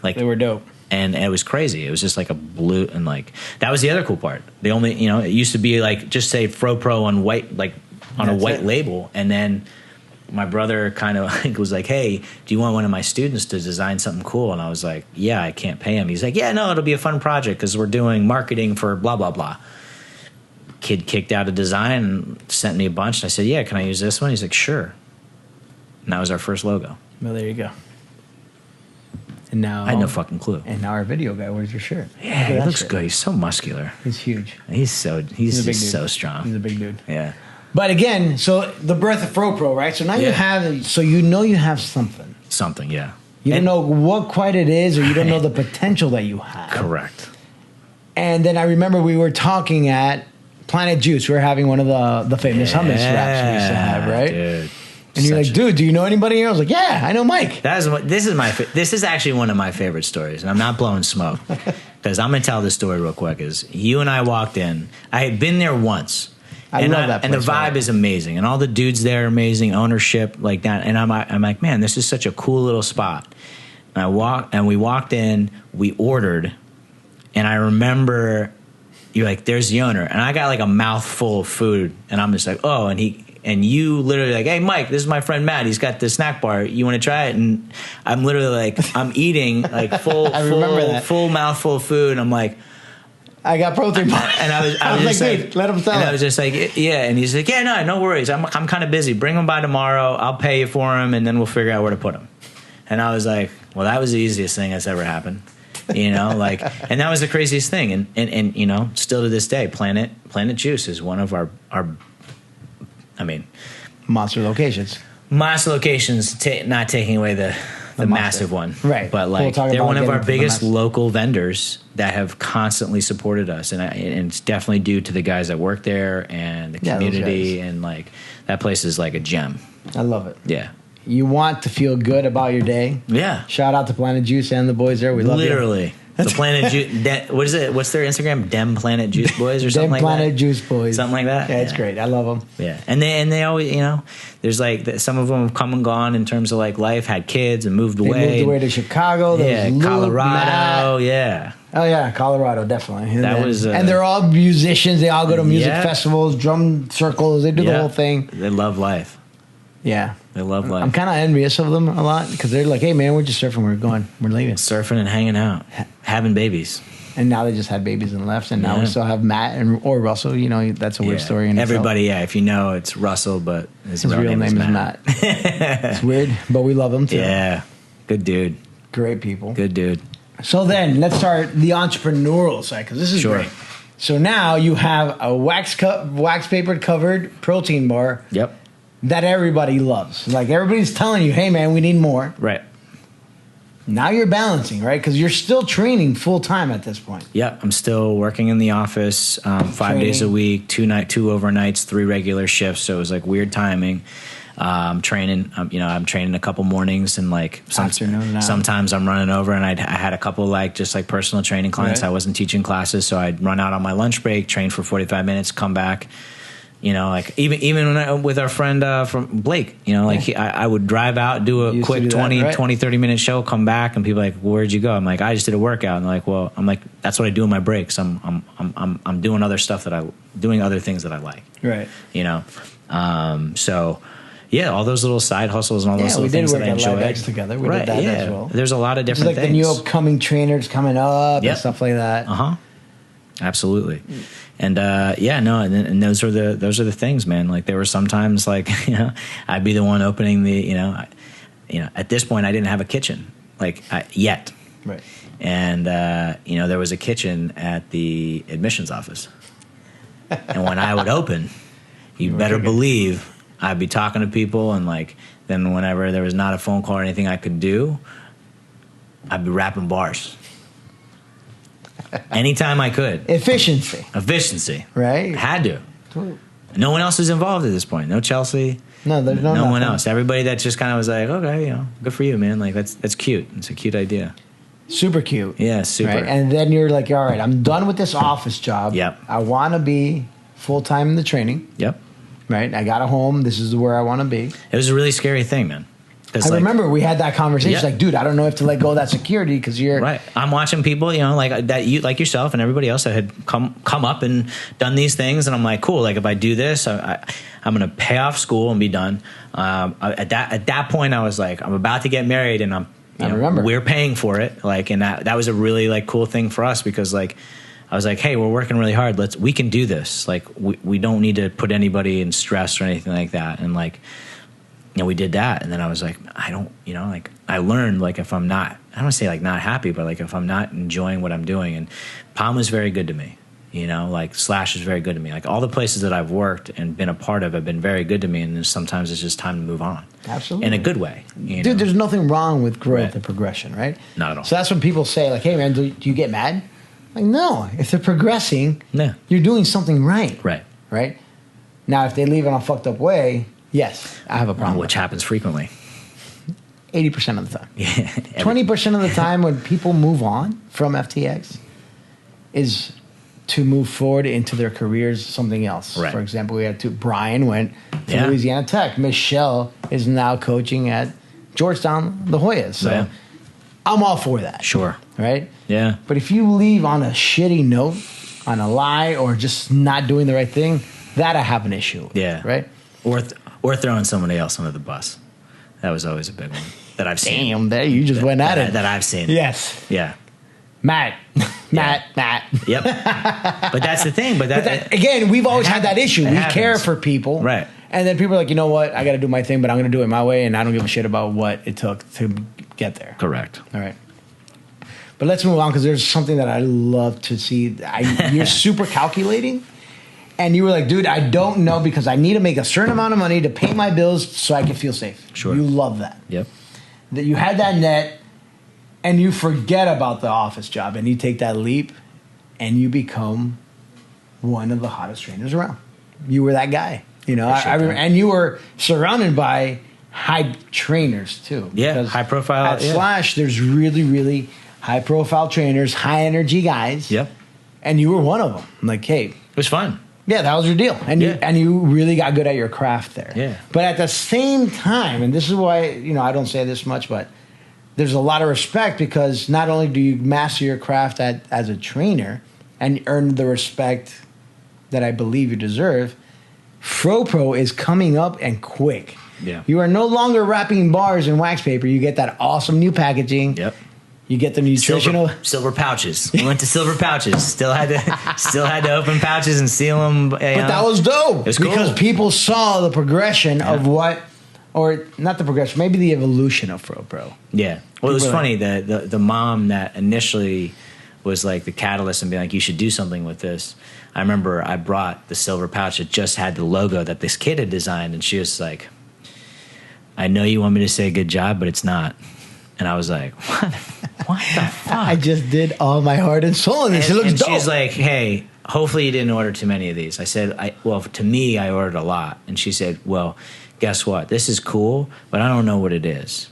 Like, they were dope. And it was crazy. It was just like a blue, and like, that was the other cool part. The only, you know, it used to be like, just say FROPRO on white, like on a white label, and then my brother kind of was like, hey, do you want one of my students to design something cool? And I was like, yeah, I can't pay him. He's like, yeah, no, it'll be a fun project because we're doing marketing for blah, blah, blah. Kid kicked out a design and sent me a bunch. And I said, yeah, can I use this one? He's like, sure. And that was our first logo. Well, there you go. And now I had no fucking clue. And now our video guy wears your shirt. Yeah, he looks good. He's so muscular. He's huge. He's just so strong. He's a big dude. Yeah. But again, so the birth of FROPRO, right? So now you have, so you know you have something. Something, yeah. You don't know what quite it is, or you don't know the potential that you have. Correct. And then I remember we were talking at Planet Juice. We were having one of the famous hummus wraps we used to have, right? Dude. And you're like, dude, do you know anybody here? I was like, yeah, I know Mike. This is actually one of my favorite stories, and I'm not blowing smoke, because I'm going to tell this story real quick. Is you and I walked in. I had been there once. I love that place, and the vibe is amazing, and all the dudes there are amazing, ownership like that. And I'm like, man, this is such a cool little spot. And we walked in, we ordered, and I remember you're like, there's the owner, and I got like a mouthful of food, and I'm just like, oh, and you literally like, hey, Mike, this is my friend Matt. He's got the snack bar. You want to try it? And I'm literally like, I'm eating like full mouthful of food, and I'm like, I got protein bars. And I was like, just like, dude, let him sell and it. I was just like, yeah. And he's like, yeah, no worries. I'm kind of busy. Bring them by tomorrow. I'll pay you for them, and then we'll figure out where to put them. And I was like, well, that was the easiest thing that's ever happened. You know, like, and that was the craziest thing. And you know, still to this day, Planet Juice is one of our monster locations. Monster locations, not taking away the massive one, right? But like, they're one of our biggest local vendors that have constantly supported us, and it's definitely due to the guys that work there and the community, and like that place is like a gem. I love it. Yeah. You want to feel good about your day? Yeah. Shout out to Planet Juice and the boys there. We love you. Literally. The Planet Juice. What is it? What's their Instagram? Dem Planet Juice Boys or something like that? Dem Planet Juice Boys. Something like that? Yeah, it's great. I love them. Yeah. And they always, you know, there's like, some of them have come and gone in terms of like life, had kids and moved away. They moved away to Chicago. Yeah, Luke, Colorado. Matt. Yeah. Oh, yeah, Colorado, definitely. And they're all musicians. They all go to music festivals, drum circles. They do the whole thing. They love life. Yeah. They love life. I'm kind of envious of them a lot because they're like, hey, man, we're just surfing. We're going. We're leaving. Surfing and hanging out. Having babies. And now they just had babies and left. And now we still have Matt or Russell. You know, that's a weird story. In everybody, itself. If you know, it's Russell, but his real name is Matt. It's weird, but we love him too. Yeah. Good dude. Great people. Good dude. So then let's start the entrepreneurial side because this is great. So now you have a wax paper covered protein bar. Yep. That everybody loves. Like everybody's telling you, hey man, we need more. Right. Now you're balancing, right? Because you're still training full time at this point. Yeah, I'm still working in the office 5 days a week, 2 overnights, 3 regular shifts. So it was like weird timing. Training, I'm training a couple mornings and like sometimes I'm running over, and I had a couple like just like personal training clients. Right. I wasn't teaching classes, so I'd run out on my lunch break, train for 45 minutes, come back. You know, like even when with our friend from Blake, you know, like I would drive out, do a quick 30 minute show, come back, and people are like, where'd you go? I'm like, I just did a workout. And they're like, well, I'm like, that's what I do in my breaks. I'm doing other stuff doing other things that I like. Right. You know, so yeah, all those little side hustles and all those little things that I enjoy. We did work together. We did that as well. There's a lot of different things. Like the new upcoming trainers coming up and stuff like that. Absolutely. And and those are the things, man. Like there were sometimes like, you know, I'd be the one opening at this point I didn't have a kitchen yet. Right. And there was a kitchen at the admissions office. And when I would open, you better believe I'd be talking to people, and like then whenever there was not a phone call or anything I could do, I'd be rapping bars. Anytime I could. Efficiency. Right. Had to. Totally. No one else is involved at this point. No Chelsea. No, there's no one else. Everybody that just kind of was like, okay, you know, good for you, man. Like that's cute. It's a cute idea. Super cute. Yeah, super. Right? And then you're like, all right, I'm done with this office job. Yep. I want to be full time in the training. Yep. Right. I got a home. This is where I want to be. It was a really scary thing, man. I remember we had that conversation. Like, dude, I don't know if to let go of that security because you're right. I'm watching people, you know, like that, like yourself and everybody else that had come up and done these things, and I'm like, cool. Like, if I do this, I'm going to pay off school and be done. At that point, I was like, I'm about to get married, and we're paying for it. Like, and that was a really like cool thing for us because like I was like, hey, we're working really hard. We can do this. Like, we don't need to put anybody in stress or anything like that. And like. You know, we did that, and then I was like, I learned, like, if I'm not, I don't want to say, like, not happy, but, like, if I'm not enjoying what I'm doing, and Palm was very good to me, you know, like, Slash is very good to me. Like, all the places that I've worked and been a part of have been very good to me, and sometimes it's just time to move on. Absolutely. In a good way. Dude, there's nothing wrong with growth and progression, right? Not at all. So that's when people say, like, hey, man, do you get mad? Like, no. If they're progressing, you're doing something right. Right? Now, if they leave in a fucked up way... Yes, I have a problem. Which happens frequently. 80% of the time. Yeah. 20% of the time when people move on from FTX is to move forward into their careers something else. Right. For example, we had Brian went to Louisiana Tech. Michelle is now coaching at Georgetown, the Hoyas. So I'm all for that. Sure. Right? Yeah. But if you leave on a shitty note, on a lie, or just not doing the right thing, that I have an issue with. Yeah. Right? Or throwing somebody else under the bus. That was always a big one that I've seen. Damn, there you just went at it. That I've seen. Yes. Yeah. Matt. Yep. But that's the thing. But again, we've always had that issue. We happens. care for people. Right. And then people are like, you know what? I got to do my thing, but I'm going to do it my way, and I don't give a shit about what it took to get there. Correct. All right. But let's move on because there's something that I love to see. You're super calculating. And you were like, dude, I don't know because I need to make a certain amount of money to pay my bills so I can feel safe. Sure. You love that. Yep. That you had that net and you forget about the office job and you take that leap and you become one of the hottest trainers around. You were that guy. You know, I remember, and you were surrounded by high trainers too. Yeah, high profile. At Slash, there's really, really high profile trainers, high energy guys. Yep. And you were one of them. Like, hey. It was fun. Yeah, that was your deal. And you really got good at your craft there. Yeah. But at the same time, and this is why, I don't say this much, but there's a lot of respect because not only do you master your craft as a trainer and earn the respect that I believe you deserve, FROPRO is coming up and quick. Yeah. You are no longer wrapping bars in wax paper. You get that awesome new packaging. Yep. You get the nutritional silver pouches. We went to silver pouches. Still had to open pouches and seal them. But that was dope. It was cool. Because people saw the progression of what, or not the progression, maybe the evolution of FROPRO. Yeah. Well, it was funny. The mom that initially was like the catalyst and being like, you should do something with this. I remember I brought the silver pouch that just had the logo that this kid had designed, and she was like, I know you want me to say good job, but it's not. And I was like, what the fuck? I just did all my heart and soul in this. It looks dope. She's like, hey, hopefully you didn't order too many of these. I said, well, to me, I ordered a lot. And she said, well, guess what? This is cool, but I don't know what it is.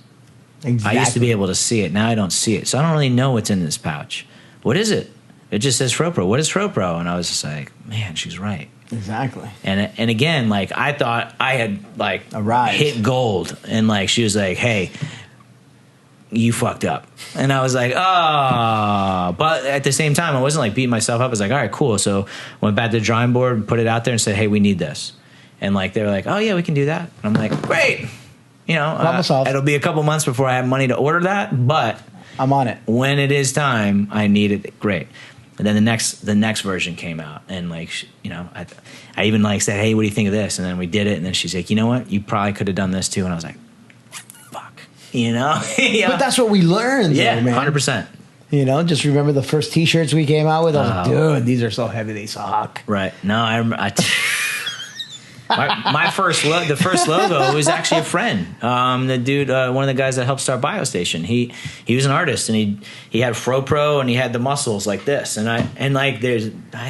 Exactly. I used to be able to see it. Now I don't see it. So I don't really know what's in this pouch. What is it? It just says FROPRO. What is FROPRO? And I was just like, man, she's right. Exactly. And again, like, I thought I had, like, arrived, hit gold. And, like, she was like, hey, you fucked up. And I was like, oh. But at the same time, I wasn't like beating myself up. I was like, all right, cool. So went back to the drawing board, put it out there and said, hey, we need this. And like, they were like, oh yeah, we can do that. And I'm like, great. It'll be a couple months before I have money to order that, but I'm on it. When it is time, I need it. Great. And then the next version came out, and like, I even like said, hey, what do you think of this? And then we did it. And then she's like, you know what? You probably could have done this too. And I was like, yeah. But that's what we learned. Yeah, though, man. 100%. Just remember the first T-shirts we came out with. I was like, dude, these are so heavy they suck. Right. No, my first the first logo was actually a friend. The dude, one of the guys that helped start BioStation. He was an artist, and he had FROPRO, and he had the muscles like this. And I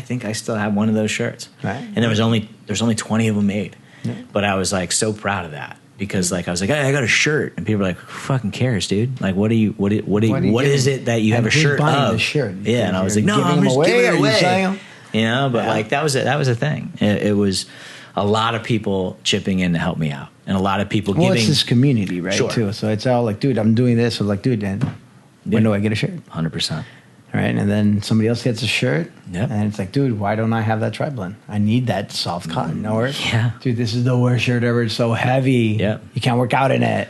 think I still have one of those shirts. Right. And there's only 20 of them made. Yeah. But I was like so proud of that. Because like I was like, hey, I got a shirt, and people were like, who fucking cares, dude? Like, what is it that you have a shirt of? The shirt? Yeah, and I was like, no, I'm just giving it away. But like that was a thing. It was a lot of people chipping in to help me out, and a lot of people giving. It's this community, right? Sure. Too. So it's all like, dude, I'm doing this. So like, dude, then when do I get a shirt? 100%. Right, and then somebody else gets a shirt, yep. And it's like, dude, why don't I have that tri-blend? I need that soft cotton. Or, yeah, dude, this is the worst shirt ever. It's so heavy. Yep. You can't work out in it.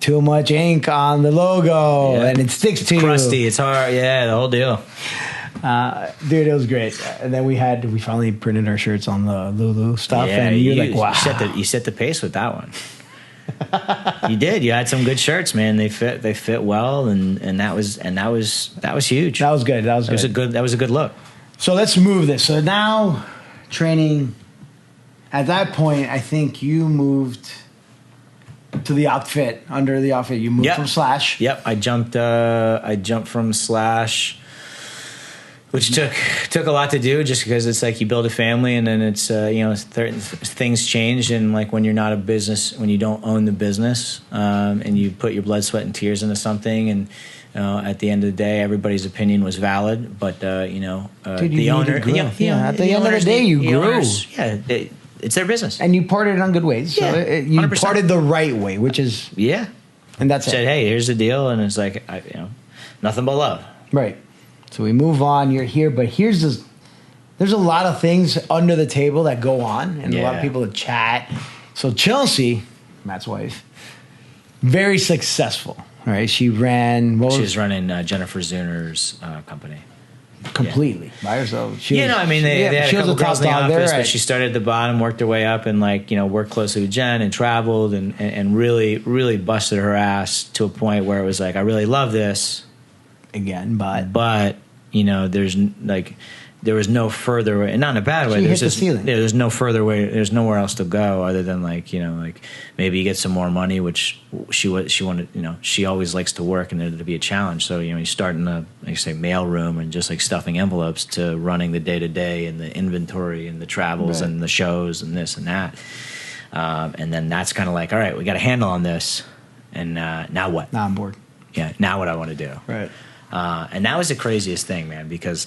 Too much ink on the logo, and it sticks to crusty. It's hard. Yeah, the whole deal. Dude, it was great. And then we finally printed our shirts on the Lulu stuff, and you're like, wow, you set the pace with that one. You did. You had some good shirts, man. They fit well, and that was huge. That was good. That was a good look. So let's move this. So now training. At that point, I think you moved to the outfit. Under the outfit, you moved from Slash. Yep, I jumped from Slash, which took a lot to do, just because it's like you build a family, and then it's things change, and like when you're not a business, when you don't own the business, and you put your blood, sweat, and tears into something, and at the end of the day, everybody's opinion was valid, but the owner, at the end of the day, you grew. It's their business, and you parted on good ways. Yeah, so you 100%. Parted the right way, which is and that's said, it. Hey, here's the deal, and it's like nothing but love, right? So we move on. You're here, but there's a lot of things under the table that go on, and a lot of people that chat. So Chelsea, Matt's wife, very successful. right? She ran. She was running Jennifer Zuner's company. Completely by herself. They had a couple girls in the office, but she started at the bottom, worked her way up, and worked closely with Jen and traveled and really, really busted her ass to a point where it was like, I really love this. Again, but there was no further way, and not in a bad way. There's the ceiling. There's no further way. There's nowhere else to go other than maybe you get some more money, which she wanted. She always likes to work and there to be a challenge. So you start in the mail room and just stuffing envelopes to running the day to day and the inventory and the travels and the shows and this and that. And then that's kind of like, all right, we got a handle on this, and now what? Now I'm bored. Yeah, now what I want to do. Right. And that was the craziest thing, man, because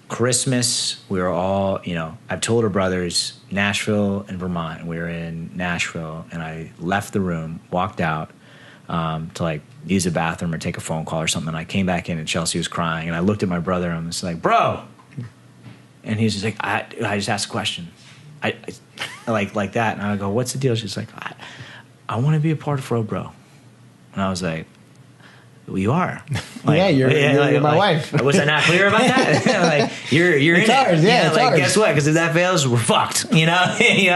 Christmas, we were all, I've told her brothers, Nashville and Vermont, and we were in Nashville, and I left the room, walked out to use a bathroom or take a phone call or something, and I came back in and Chelsea was crying, and I looked at my brother and I was like, bro, and he's just like, I just asked a question. I like that, and I go, what's the deal? She's like, I want to be a part of FROPRO. And I was like, well, you are. You're my wife. Was I not clear about that? You're in it. Ours, it's ours. Guess what? Because if that fails, we're fucked. You're in it,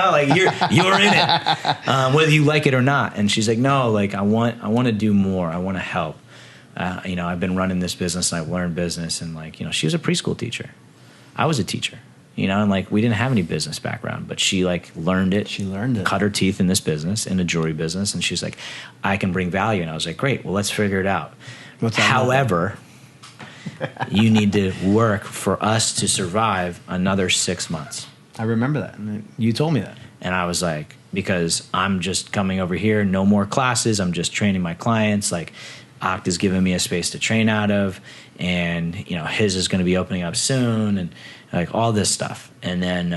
whether you like it or not. And she's like, no, I want to do more. I want to help. I've been running this business and I've learned business, and she was a preschool teacher. I was a teacher. And we didn't have any business background, but she learned it. She learned it. Cut her teeth in this business, in a jewelry business, and she's like, I can bring value. And I was like, great, well, let's figure it out. However, you need to work for us to survive another 6 months. I remember that. You told me that. And I was like, because I'm just coming over here, no more classes. I'm just training my clients. Oct is giving me a space to train out of, and his is going to be opening up soon, and all this stuff. And then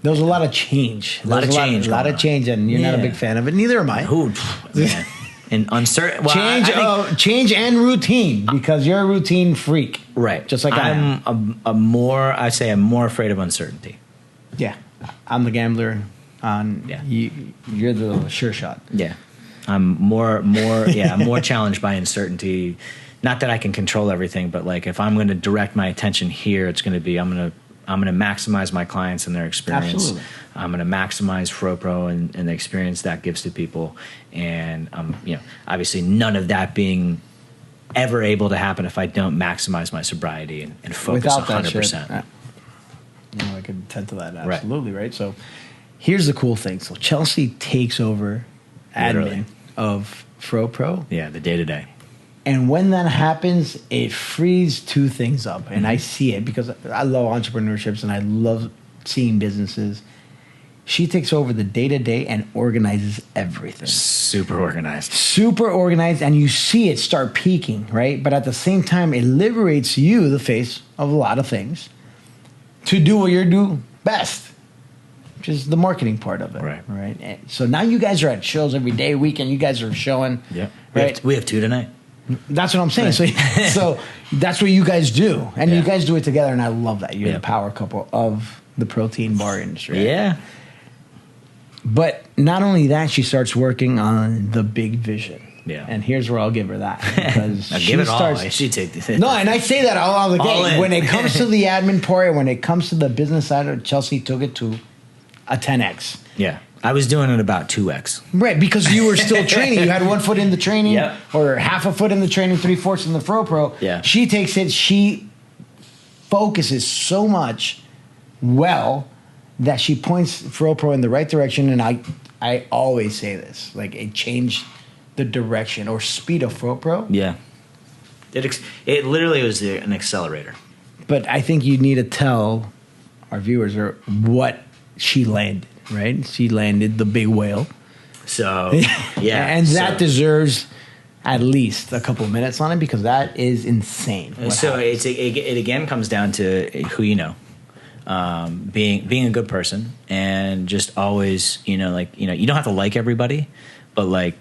there was a lot of change. A lot of change, and you're not a big fan of it. Neither am I. Man. And uncertain. Well, change and routine, because you're a routine freak, right? Just like I'm a more. I say I'm more afraid of uncertainty. Yeah, I'm the gambler. You're the sure shot. Yeah, I'm more. I'm more challenged by uncertainty. Not that I can control everything, but if I'm going to direct my attention here, it's going to be I'm going to maximize my clients and their experience. Absolutely. I'm going to maximize FROPRO and the experience that gives to people. And obviously none of that being ever able to happen if I don't maximize my sobriety and focus without 100%. That shit, I could attend to that. Absolutely, right? So here's the cool thing. So Chelsea takes over admin of FROPRO. Yeah, the day-to-day. And when that happens, it frees two things up. And I see it because I love entrepreneurships and I love seeing businesses. She takes over the day-to-day and organizes everything. Super organized. Super organized, and you see it start peaking, right? But at the same time, it liberates you, the face of a lot of things, to do what you do best, which is the marketing part of it. Right. And so now you guys are at shows every day, weekend. You guys are showing. Yeah. Right? We have 2 tonight. That's what I'm saying. Right. So that's what you guys do. And you guys do it together, and I love that. You're the power couple of the protein bar industry. Yeah. But not only that, she starts working on the big vision. Yeah. And here's where I'll give her that. Because I'll give it all. She take this. No, and I say that all the game. When it comes to the admin part, when it comes to the business side, Chelsea took it to a 10x. Yeah. I was doing it about 2x. Right, because you were still training. You had 1 foot in the training, or half a foot in the training, 3/4 in the FROPRO. Yeah. She takes it, she focuses so much that she points FROPRO in the right direction. And I always say this, it changed the direction or speed of FROPRO. Yeah. It literally was an accelerator. But I think you need to tell our viewers what she landed. Right, she landed the big whale. So yeah, and that deserves at least a couple of minutes on it, because that is insane. So it again comes down to who you know, being a good person, and just always you don't have to like everybody, but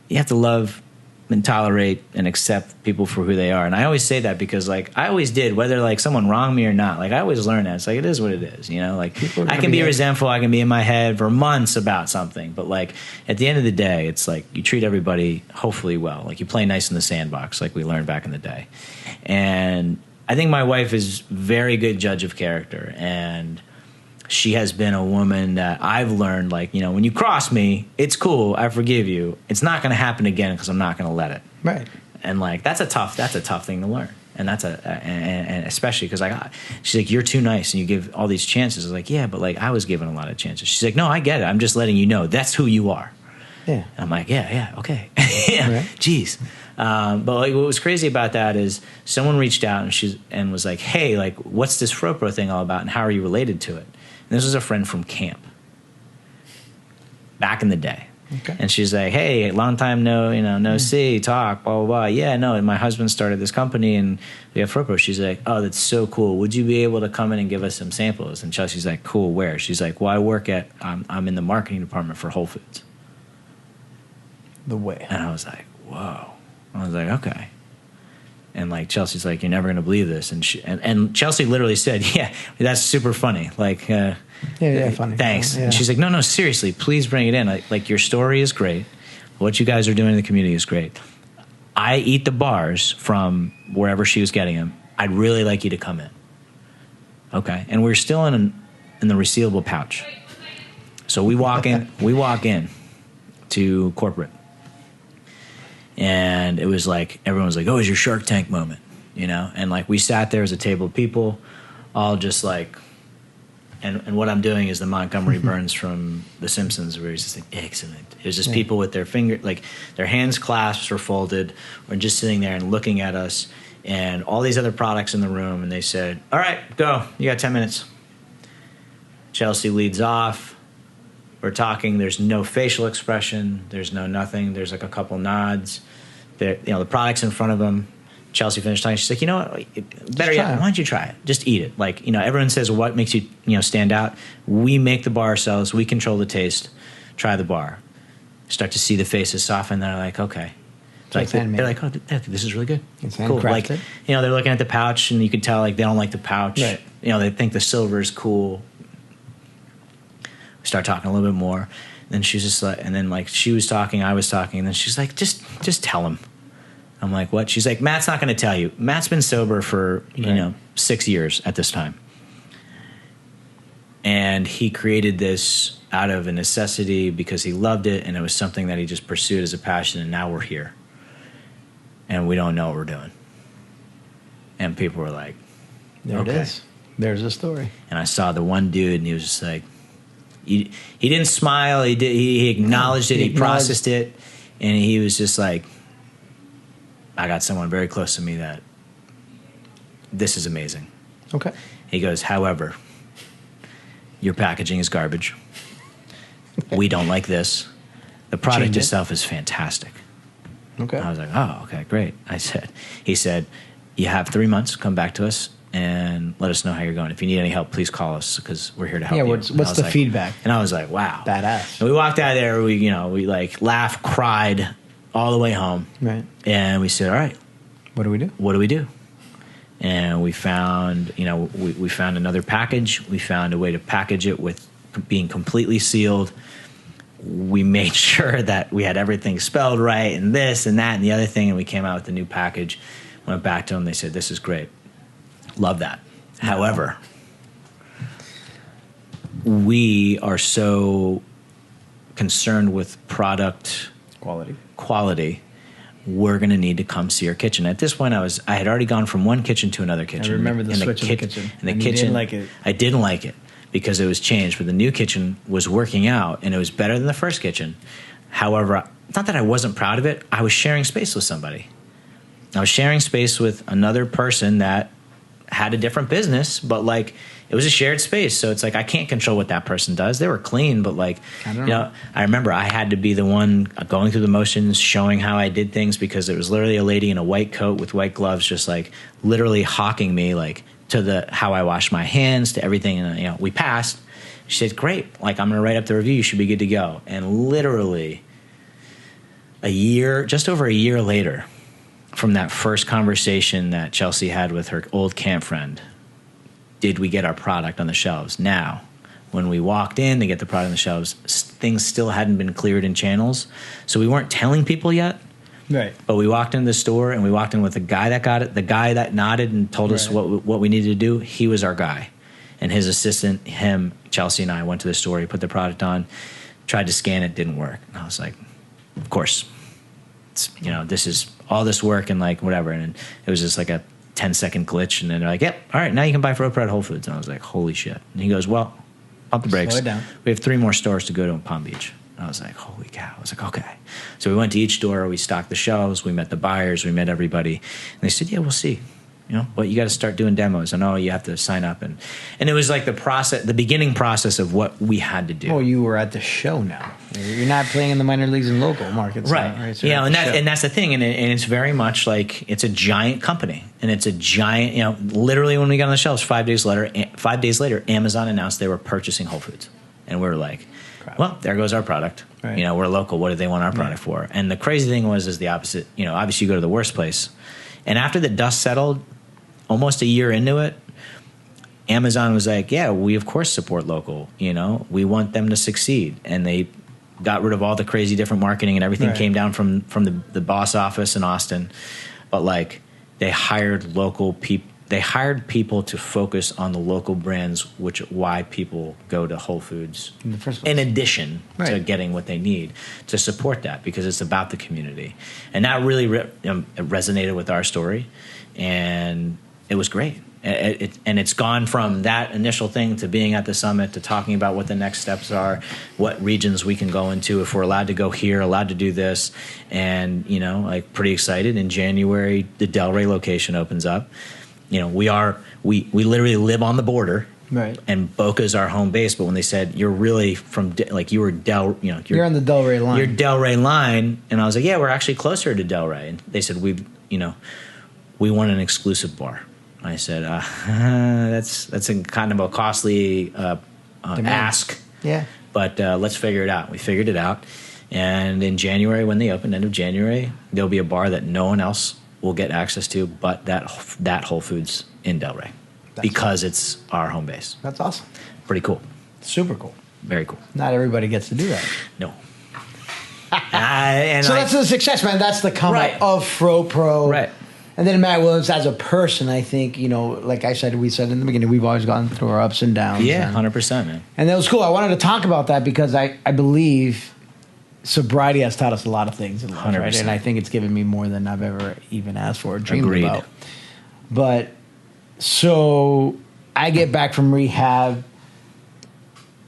you have to love and tolerate and accept people for who they are. And I always say that because, like, I always did, whether, like, someone wronged me or not. Like, I always learn that. It's like, it is what it is, you know? Like, I can be resentful. I can be in my head for months about something. But, like, at the end of the day, it's like you treat everybody hopefully well. Like, you play nice in the sandbox, like we learned back in the day. And I think my wife is very good judge of character. And she has been a woman that I've learned, like, you know, when you cross me, it's cool. I forgive you. It's not going to happen again because I'm not going to let it. Right. And, like, that's a tough thing to learn. And and especially because she's like, you're too nice and you give all these chances. I was like, yeah, but, like, I was given a lot of chances. She's like, no, I get it. I'm just letting you know that's who you are. Yeah. And I'm like, yeah, okay. Yeah, right. Jeez. But, like, what was crazy about that is someone reached out and was like, hey, like, what's this FROPRO thing all about and how are you related to it? And this was a friend from camp back in the day. Okay. And she's like, hey, long time no see, talk, blah, blah, blah. Yeah, no, and my husband started this company and we have FROPRO. She's like, oh, that's so cool. Would you be able to come in and give us some samples? And Chelsea's like, cool, where? She's like, well, I work I'm in the marketing department for Whole Foods. The way. And I was like, whoa. I was like, okay. And, like, Chelsea's like, you're never going to believe this. And Chelsea literally said, yeah, that's super funny. Like, funny. Thanks. Yeah. And she's like, no, seriously, please bring it in. Like, your story is great. What you guys are doing in the community is great. I eat the bars from wherever she was getting them. I'd really like you to come in. Okay. And we're still in the receivable pouch. So we walk in to corporate. And it was like, everyone was like, oh, it's your Shark Tank moment, you know? And, like, we sat there as a table of people, all just like, and what I'm doing is the Montgomery Burns from The Simpsons, where he's just like, excellent. It was just people with their like, their hands clasped or folded, or just sitting there and looking at us, and all these other products in the room, and they said, all right, go, you got 10 minutes. Chelsea leads off. We're talking. There's no facial expression. There's no nothing. There's, like, a couple nods. The product's in front of them. Chelsea finished talking. She's like, you know what? Better yet, why don't you try it? Just eat it. Like, you know, everyone says, what makes you, stand out? We make the bar ourselves. We control the taste. Try the bar. Start to see the faces soften. They're like, okay. Like, they're like, oh, this is really good. It's cool. Like, they're looking at the pouch, and you can tell, like, they don't like the pouch. Right. They think the silver is cool. Start talking a little bit more, and then she's just like, and then, like, she was talking, I was talking, and then she's like, just tell him. I'm like, what? She's like, Matt's not going to tell you. Matt's been sober for 6 years at this time, and he created this out of a necessity because he loved it, and it was something that he just pursued as a passion, and now we're here, and we don't know what we're doing. And people were like, there it is. There's a story. And I saw the one dude, and he was just like, he didn't smile. He acknowledged it. He processed it, and he was just like, I got someone very close to me that this is amazing. Okay. He goes, however, your packaging is garbage. We don't like this. The product itself is fantastic. Okay. I was like, oh, okay, great. He said, you have 3 months. Come back to us and let us know how you're going. If you need any help, please call us because we're here to help you. What's the feedback? And I was like, wow. Badass. And we walked out of there. We like laughed, cried all the way home. Right. And we said, all right. What do we do? What do we do? And we found, we found another package. We found a way to package it with being completely sealed. We made sure that we had everything spelled right and this and that and the other thing. And we came out with a new package. Went back to them. They said, this is great. Love that. However, we are so concerned with product quality. We're going to need to come see our kitchen. At this point, I had already gone from one kitchen to another kitchen. I remember the switch in the kitchen. And the kitchen, you didn't like it. I didn't like it because it was changed. But the new kitchen was working out, and it was better than the first kitchen. However, not that I wasn't proud of it. I was sharing space with somebody. I was sharing space with another person that had a different business, but like it was a shared space. So it's like I can't control what that person does. They were clean, but like, I remember I had to be the one going through the motions, showing how I did things because it was literally a lady in a white coat with white gloves, just like literally hawking me like to how I wash my hands, to everything. And we passed. She said, great. Like, I'm going to write up the review. You should be good to go. And literally just over a year later from that first conversation that Chelsea had with her old camp friend, did we get our product on the shelves. Now, when we walked in to get the product on the shelves, things still hadn't been cleared in channels. So we weren't telling people yet. Right. But we walked into the store, and we walked in with the guy that got it, the guy that nodded and told us what we needed to do. He was our guy. And his assistant, him, Chelsea, and I went to the store. He put the product on, tried to scan it, didn't work. And I was like, of course. It's, this is all this work and like whatever. And it was just like a 10-second glitch. And then they're like, yep, all right, now you can buy FROPRO at Whole Foods. And I was like, holy shit. And he goes, well, pump the brakes. Slow it down. We have 3 more stores to go to in Palm Beach. And I was like, holy cow. I was like, okay. So we went to each store. We stocked the shelves. We met the buyers. We met everybody. And they said, yeah, we'll see. But you got to start doing demos. And you have to sign up. And it was like the beginning process of what we had to do. Well, you were at the show now. You're not playing in the minor leagues and local markets. Right. Now, right? So And that's the thing. And it's very much like it's a giant company. And it's a giant, literally when we got on the shelves 5 days later, Amazon announced they were purchasing Whole Foods. And we were like, well, there goes our product. Right. We're local. What do they want our product for? And the crazy thing is the opposite. Obviously you go to the worst place. And after the dust settled, almost a year into it, Amazon was like, yeah, we of course support local. We want them to succeed. And they got rid of all the crazy different marketing, and everything came down from the boss office in Austin. But like they hired local people. They hired people to focus on the local brands, why people go to Whole Foods in the first place. In addition to getting what they need to support that, because it's about the community. And that really it resonated with our story, and it was great. And it's gone from that initial thing to being at the summit to talking about what the next steps are, what regions we can go into, if we're allowed to go here, allowed to do this. And, pretty excited. In January, the Delray location opens up. We literally live on the border, right? And Boca's our home base. But when they said you're really from you were you're on the Delray line. You're Delray line, and I was like, yeah, we're actually closer to Delray. And they said we want an exclusive bar. I said that's a kind of a costly ask. Yeah, but let's figure it out. We figured it out, and in January when they open, end of January, there'll be a bar that no one else will get access to, but that Whole Foods in Delray, because it's our home base. That's awesome. Pretty cool. Super cool. Very cool. Not everybody gets to do that. No. So that's the success, man. That's the come up of FROPRO. Right. And then Matt Williams as a person, I think, like we said in the beginning, we've always gone through our ups and downs. Yeah, 100%, man. And that was cool. I wanted to talk about that because I believe sobriety has taught us a lot of things in life, right? And I think it's given me more than I've ever even asked for or dreamed about. But so I get back from rehab,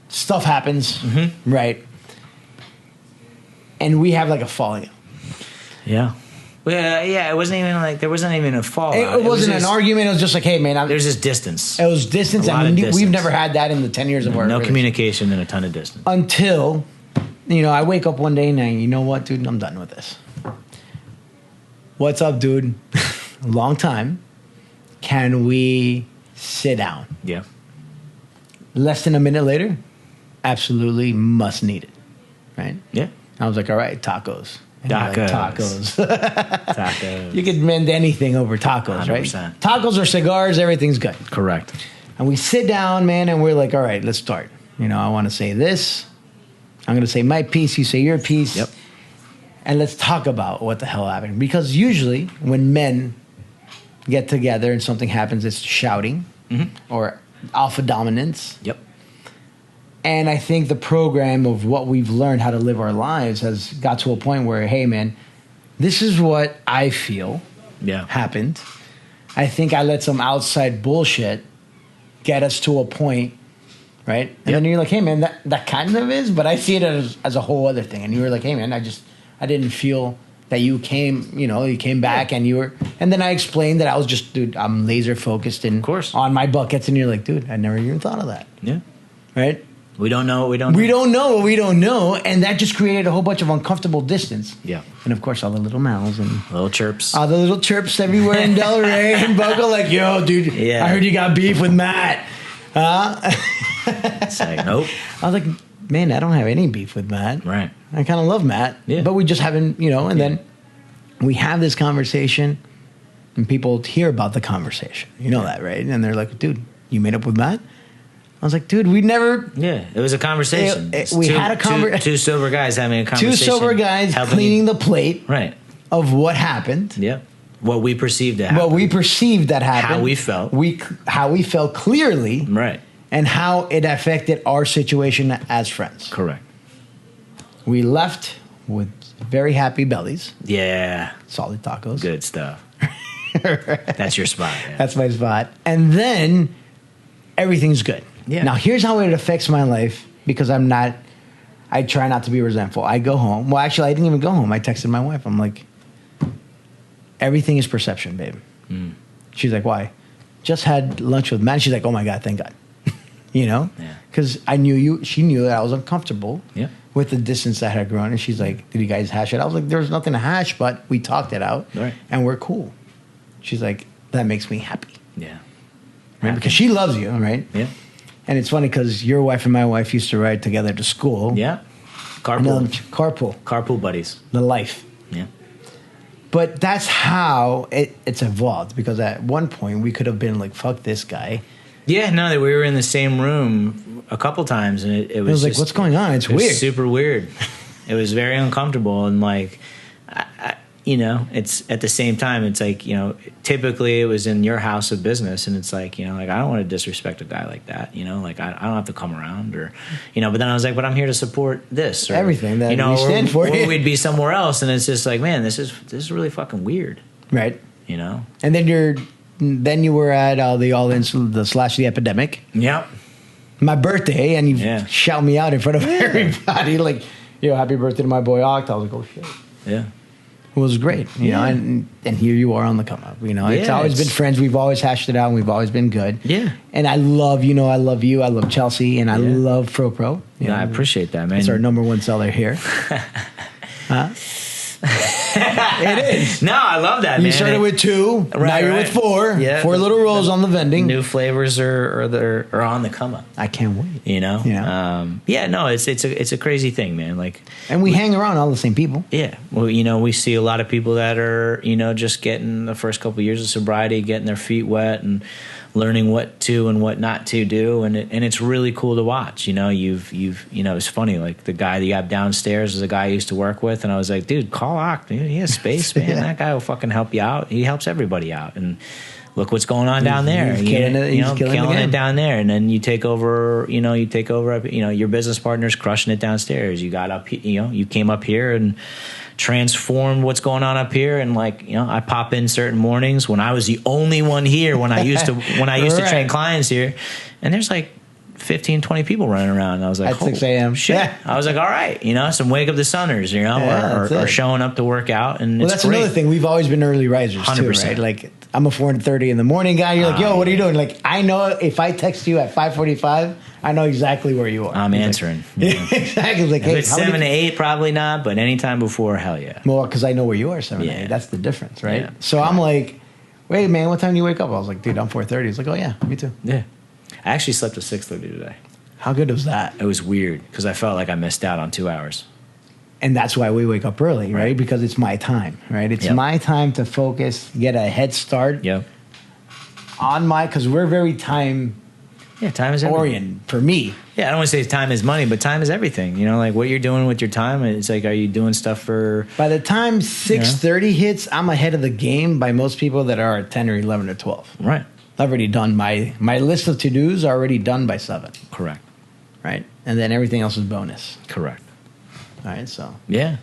stuff happens, right? And we have like a falling out. Yeah. Well, yeah, it wasn't even like there wasn't even a fallout. It wasn't an argument. It was just like, hey, man, there's this distance. It was distance. We've never had that in the 10 years of our no communication and a ton of distance until. I wake up one day and you know what, dude? I'm done with this. What's up, dude? Long time. Can we sit down? Yeah. Less than a minute later, absolutely must need it. Right? Yeah. I was like, all right, tacos. Tacos. Tacos. You could mend anything over tacos, 100%. Right? Tacos or cigars, everything's good. Correct. And we sit down, man, and we're like, all right, let's start. I want to say this. I'm going to say my piece, you say your piece. Yep. And let's talk about what the hell happened. Because usually when men get together and something happens, it's shouting or alpha dominance. Yep. And I think the program of what we've learned how to live our lives has got to a point where, hey, man, this is what I feel happened. I think I let some outside bullshit get us to a point. Right? And then you're like, hey, man, that kind of is, but I see it as a whole other thing. And you were like, hey, man, I didn't feel that you came back and you were, and then I explained that I was just, dude, I'm laser focused on my buckets. And you're like, dude, I never even thought of that. Yeah. Right? We don't know what we don't know. We don't know what we don't know. And that just created a whole bunch of uncomfortable distance. Yeah. And of course, all the little mouths and little chirps. All the little chirps everywhere in Delray and Boca, like, yo, dude, I heard you got beef with Matt. It's like, nope. I was like, man, I don't have any beef with Matt. Right. I kind of love Matt. Yeah. But we just haven't, and then we have this conversation and people hear about the conversation. You know that, right? And they're like, dude, you made up with Matt? I was like, dude, we never. Yeah, it was a conversation. We had a conversation. Two sober guys having a conversation. Two sober guys cleaning the plate. Right. Of what happened. Yeah. What we perceived to happen. What we perceived that happened. How we felt. How we felt clearly. Right. And how it affected our situation as friends. Correct. We left with very happy bellies. Yeah. Solid tacos. Good stuff. That's your spot. Yeah. That's my spot. And then everything's good. Yeah. Now here's how it affects my life because I try not to be resentful. I go home. Well, actually, I didn't even go home. I texted my wife. I'm like, everything is perception, babe. Mm. She's like, why? Just had lunch with Matt. She's like, oh my God, thank God. Because I knew she knew that I was uncomfortable with the distance that had grown. And she's like, did you guys hash it? I was like, there's nothing to hash, but we talked it out and we're cool. She's like, that makes me happy. Yeah. Right? Because she loves you, right? Yeah. And it's funny because your wife and my wife used to ride together to school. Yeah. Carpool. Carpool buddies. The life. Yeah. But that's how it's evolved because at one point we could have been like, fuck this guy. Yeah, no, we were in the same room a couple times, and it was like, what's going on? It's weird. Super weird. It was very uncomfortable, and like, it's at the same time, it's like, typically it was in your house of business, and it's like, like I don't want to disrespect a guy like that, like I don't have to come around, or, but then I was like, but I'm here to support this, or everything that we stand for, or we'd be somewhere else, and it's just like, man, this is really fucking weird, right? And then you were at the epidemic. Yep. My birthday, and you shout me out in front of everybody, like, happy birthday to my boy Oct. I was like, oh shit. Yeah. It was great, and here you are on the come up. It's always been friends. We've always hashed it out, and we've always been good. Yeah. And I love, I love you. I love Chelsea, and I love FROPRO. I appreciate that, man. It's our number one seller here. Huh? It is. No, I love that, man. You started with 2, now you're with 4. Yeah. 4 little rolls on the vending. New flavors are on the come up. I can't wait. No, it's a crazy thing, man. Like, and we hang around all the same people. Yeah. Well, we see a lot of people that are, just getting the first couple of years of sobriety, getting their feet wet and learning what to and what not to do, and it's really cool to watch. It's funny. Like the guy that you have downstairs is a guy I used to work with, and I was like, dude, call Oct. He has space, man. That guy will fucking help you out. He helps everybody out, and look what's going on down there. He's killing it. He's killing it down there, and then you take over. Your business partner's crushing it downstairs. You got up. You came up here and transformed what's going on up here, and I pop in certain mornings when I was the only one here when I used to to train clients here, and there's like 15, 20 people running around, and I was like, at 6 a.m. shit. Yeah. I was like, all right, some wake up the sunners, or showing up to work out, and that's great. Another thing. We've always been early risers 100%. Too, right? Like I'm a 4:30 in the morning guy. You're like, yo, what are you doing? Like I know if I text you at 5:45. I know exactly where you are. I'm answering. Exactly. Like, if it's 7 to 8, probably not, but anytime before, hell yeah. Well, because I know where you are 7 to 8. That's the difference, right? Yeah. So I'm like, wait, man, what time do you wake up? I was like, dude, I'm 4:30. He's like, oh, yeah, me too. Yeah. I actually slept at 6:30 today. How good was that? It was weird because I felt like I missed out on 2 hours. And that's why we wake up early, right? Because it's my time, right? It's my time to focus, get a head start because we're very time is oriented for me. Yeah, I don't want to say time is money, but time is everything. Like what you're doing with your time. It's like, are you doing stuff for? By the time 6:30 hits, I'm ahead of the game by most people that are at 10 or 11 or 12. Right. I've already done my list of to-dos are already done by 7. Correct. Right, and then everything else is bonus. Correct. All right, so yeah.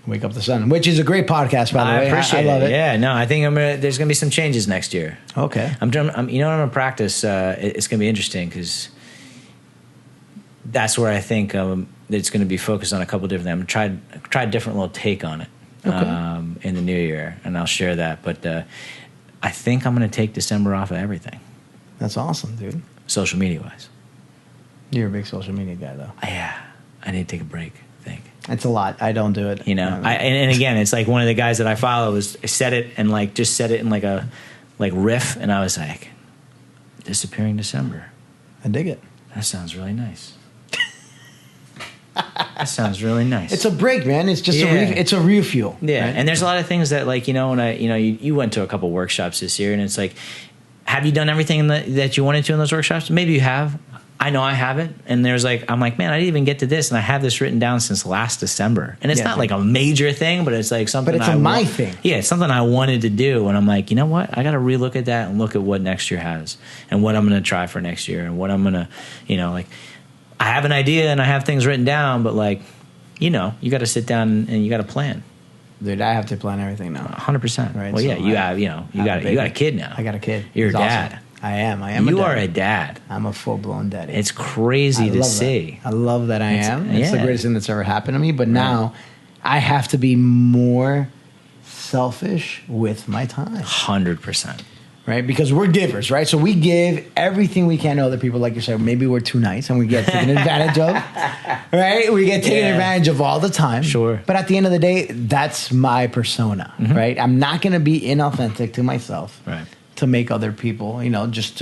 Wake Up the Sun, which is a great podcast, by the way. I appreciate it. I love it. Yeah, no, I think there's going to be some changes next year. Okay. I'm going to practice. It's going to be interesting because that's where I think it's going to be focused on a couple different things. I'm going to try a different little take on it in the new year, and I'll share that. But I think I'm going to take December off of everything. That's awesome, dude. Social media-wise. You're a big social media guy, though. Yeah. I need to take a break, I think. It's a lot. I don't do it. And again, it's like one of the guys that I follow said it and just said it in like a riff, and I was like, disappearing December. I dig it. That sounds really nice. That sounds really nice. It's a break, man. It's just it's a refuel. Yeah, right? and there's a lot of things that, like, when you went to a couple workshops this year, and it's like, have you done everything that you wanted to in those workshops? Maybe you have. I know I haven't. And I'm like, man, I didn't even get to this, and I have this written down since last December. And it's not like a major thing, but it's like something. But it's my thing. Yeah, it's something I wanted to do, and I'm like, you know what? I got to relook at that and look at what next year has, and what I'm going to try for next year, and what I'm going to, like, I have an idea and I have things written down, but like, you got to sit down and you got to plan. Dude, I have to plan everything now. 100%. Right. Well, so yeah, you got a kid now. I got a kid. You're a He's dad. Awesome. I am. You are a dad. I'm a full-blown daddy. It's crazy to see. I love that I am. It's the greatest thing that's ever happened to me. But now I have to be more selfish with my time. 100%. Right? Because we're givers, right? So we give everything we can to other people. Like you said, maybe we're too nice and we get taken advantage of. Right? We get taken advantage of all the time. Sure. But at the end of the day, that's my persona. Mm-hmm. Right? I'm not going to be inauthentic to myself. Right. To make other people, just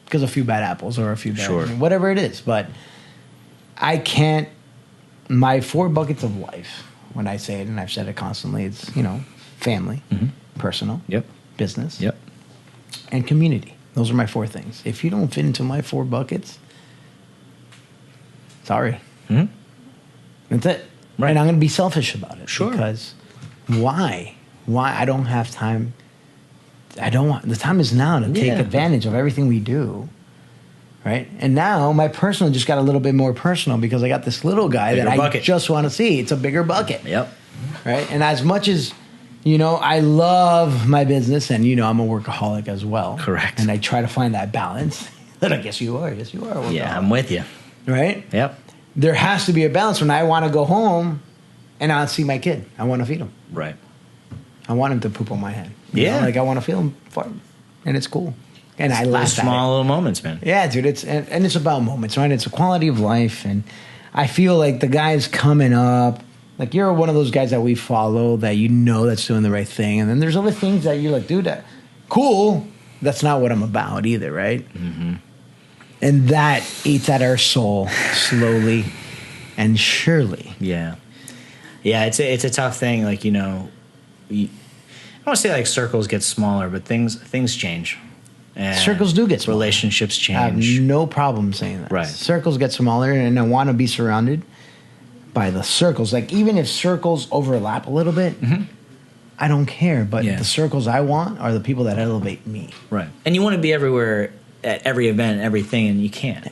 because a few bad apples or a few bad, whatever it is. But I can't, my 4 buckets of life, when I say it, and I've said it constantly, it's, family, personal, business, and community. Those are my 4 things. If you don't fit into my 4 buckets, sorry. Mm-hmm. That's it. Right. And I'm going to be selfish about it. Sure. Because why? I don't have time. The time is now to take advantage of everything we do, right? And now my personal just got a little bit more personal because I got this little guy that I just want to see. It's a bigger bucket. Yep. Right? And as much as, I love my business and, I'm a workaholic as well. Correct. And I try to find that balance. That I guess you are. Yes, you are. Yeah, I'm with you. Right? Yep. There has to be a balance when I want to go home and I see my kid. I want to feed him. Right. I want him to poop on my head. Yeah. I want to feel him fart. And it's cool. And I laugh at it. Small little moments, man. Yeah, dude. And it's about moments, right? It's a quality of life. And I feel like the guys coming up, like you're one of those guys that we follow that that's doing the right thing. And then there's other things that you're like, dude, that cool. That's not what I'm about either, right? Mm-hmm. And that eats at our soul slowly and surely. Yeah. Yeah, it's a tough thing. Like, I don't want to say like circles get smaller, but things change. And circles do get smaller. Relationships change. I have no problem saying that. Right. Circles get smaller, and I want to be surrounded by the circles. Like, even if circles overlap a little bit, I don't care. But the circles I want are the people that elevate me. Right. And you want to be everywhere at every event and everything, and you can't.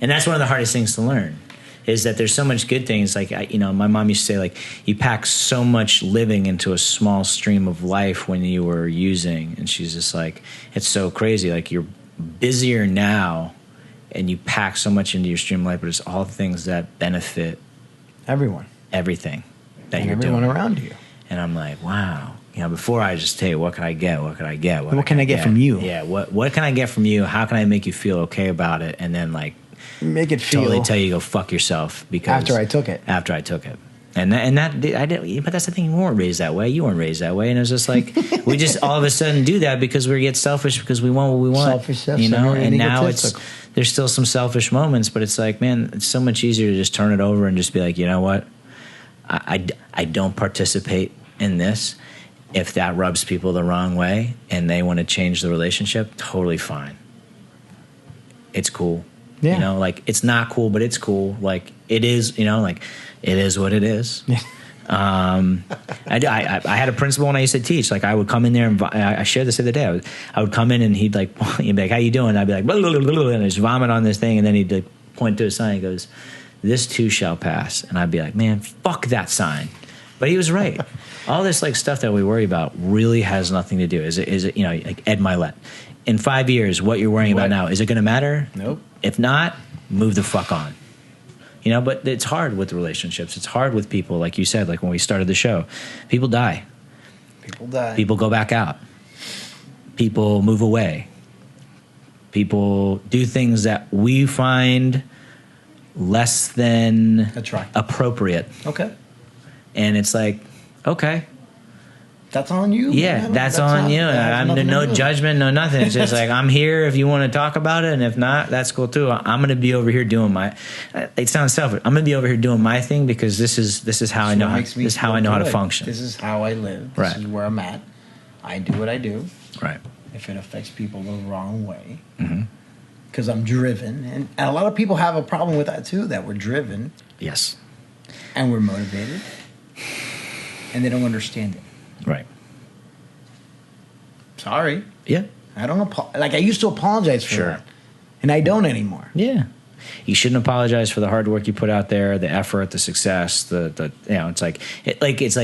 And that's one of the hardest things to learn. Is that there's so much good things. Like, my mom used to say, like, you pack so much living into a small stream of life when you were using. And she's just like, it's so crazy. Like, you're busier now and you pack so much into your stream of life, but it's all things that benefit everything that you're doing. Everyone around you. And I'm like, wow. Before I just tell you, what can I get? What can I get? What can I get from you? Yeah. What can I get from you? How can I make you feel okay about it? And then, like, make it feel totally tell you to go fuck yourself because after I took it, and that I did, but that's the thing, you weren't raised that way. You weren't raised that way, and it was just like we just all of a sudden do that because we get selfish because we want what we want, selfish, and now there's still some selfish moments, but it's like, man, it's so much easier to just turn it over and just be like, you know what, I don't participate in this. If that rubs people the wrong way and they want to change the relationship, totally fine. It's cool. Yeah. Like, it's not cool, but it's cool. Like, it is, like, it is what it is. I had a principal when I used to teach. Like, I would come in there and I shared this the other day. I would come in and he'd be like, how you doing? I'd be like, blah, blah, blah, blah, and I'd just vomit on this thing. And then he'd like point to a sign. He goes, this too shall pass. And I'd be like, man, fuck that sign. But he was right. All this like stuff that we worry about really has nothing to do. Is it like Ed Milet? In 5 years, what you're worrying about now, is it going to matter? Nope. If not, move the fuck on. But it's hard with relationships. It's hard with people, like you said, like when we started the show. People die. People go back out. People move away. People do things that we find less than appropriate. Okay. And it's like, okay, that's on you. Yeah, man. that's on you. I'm no judgment, no nothing. It's just like, I'm here if you want to talk about it, and if not, that's cool too. I'm going to be over here doing my. It sounds selfish. I'm going to be over here doing my thing because this is how I know. This is how I know how to function. This is how I live. This is where I'm at. I do what I do. Right. If it affects people the wrong way, because I'm driven, and a lot of people have a problem with that too. That we're driven. Yes. And we're motivated, and they don't understand it. Right. Sorry. Yeah. I don't like I used to apologize for that, and I don't anymore. Yeah. You shouldn't apologize for the hard work you put out there, the effort, the success, the it's like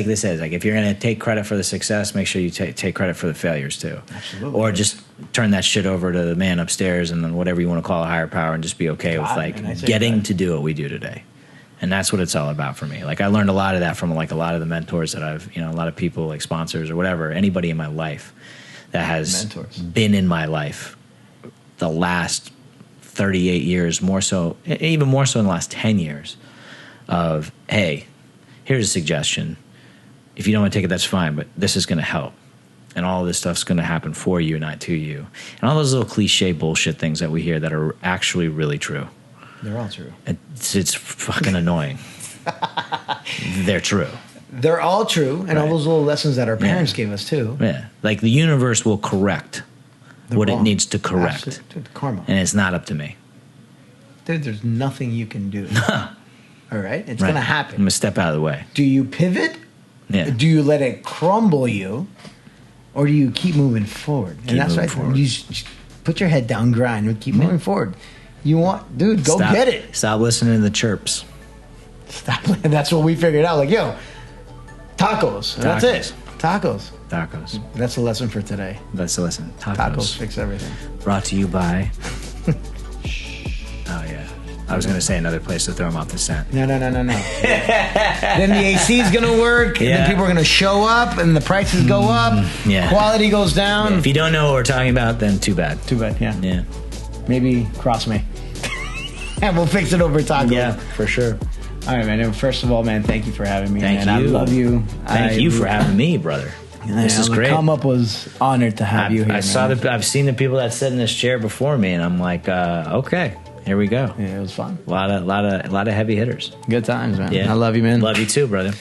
this is like, if you're going to take credit for the success, make sure you take credit for the failures too. Absolutely. Or just turn that shit over to the man upstairs and then whatever you want to call a higher power, and just be okay with like getting to do what we do today. And that's what it's all about for me. Like, I learned a lot of that from like a lot of the mentors that I've, a lot of people, like sponsors or whatever, anybody in my life that has been in my life the last 38 years, more so, even more so in the last 10 years of, hey, here's a suggestion. If you don't want to take it, that's fine, but this is going to help. And all of this stuff's going to happen for you, not to you. And all those little cliche bullshit things that we hear that are actually really true. They're all true. It's fucking annoying. They're true. They're all true, and all those little lessons that our parents gave us too. Yeah, like the universe will correct what it needs to correct. Dude, karma. And it's not up to me. Dude, there's nothing you can do. All right? It's going to happen. I'm going to step out of the way. Do you pivot? Yeah. Do you let it crumble you? Or do you keep moving forward? Keep moving forward. You just put your head down, grind, and keep moving forward. You want, dude, go get it. Stop listening to the chirps. Stop. That's what we figured out. Like, yo, tacos. That's it. Tacos. That's the lesson for today. That's the lesson. Tacos fix everything. Brought to you by. Oh yeah, I was going to say another place to throw them off the scent. No. Then the AC is going to work. And then people are going to show up, and the prices go up. Yeah. Quality goes down. Yeah. If you don't know what we're talking about, then too bad. Too bad. Yeah. Yeah. Maybe cross me. And we'll fix it over tacos. Yeah, for sure. All right, man. And first of all, man, thank you for having me. Thank you. I love you. Thank you for having me, brother. This is great. Come up was honored to have you here. I've seen the people that sit in this chair before me, and I'm like, okay, here we go. Yeah, it was fun. A lot of heavy hitters. Good times, man. Yeah. I love you, man. Love you too, brother.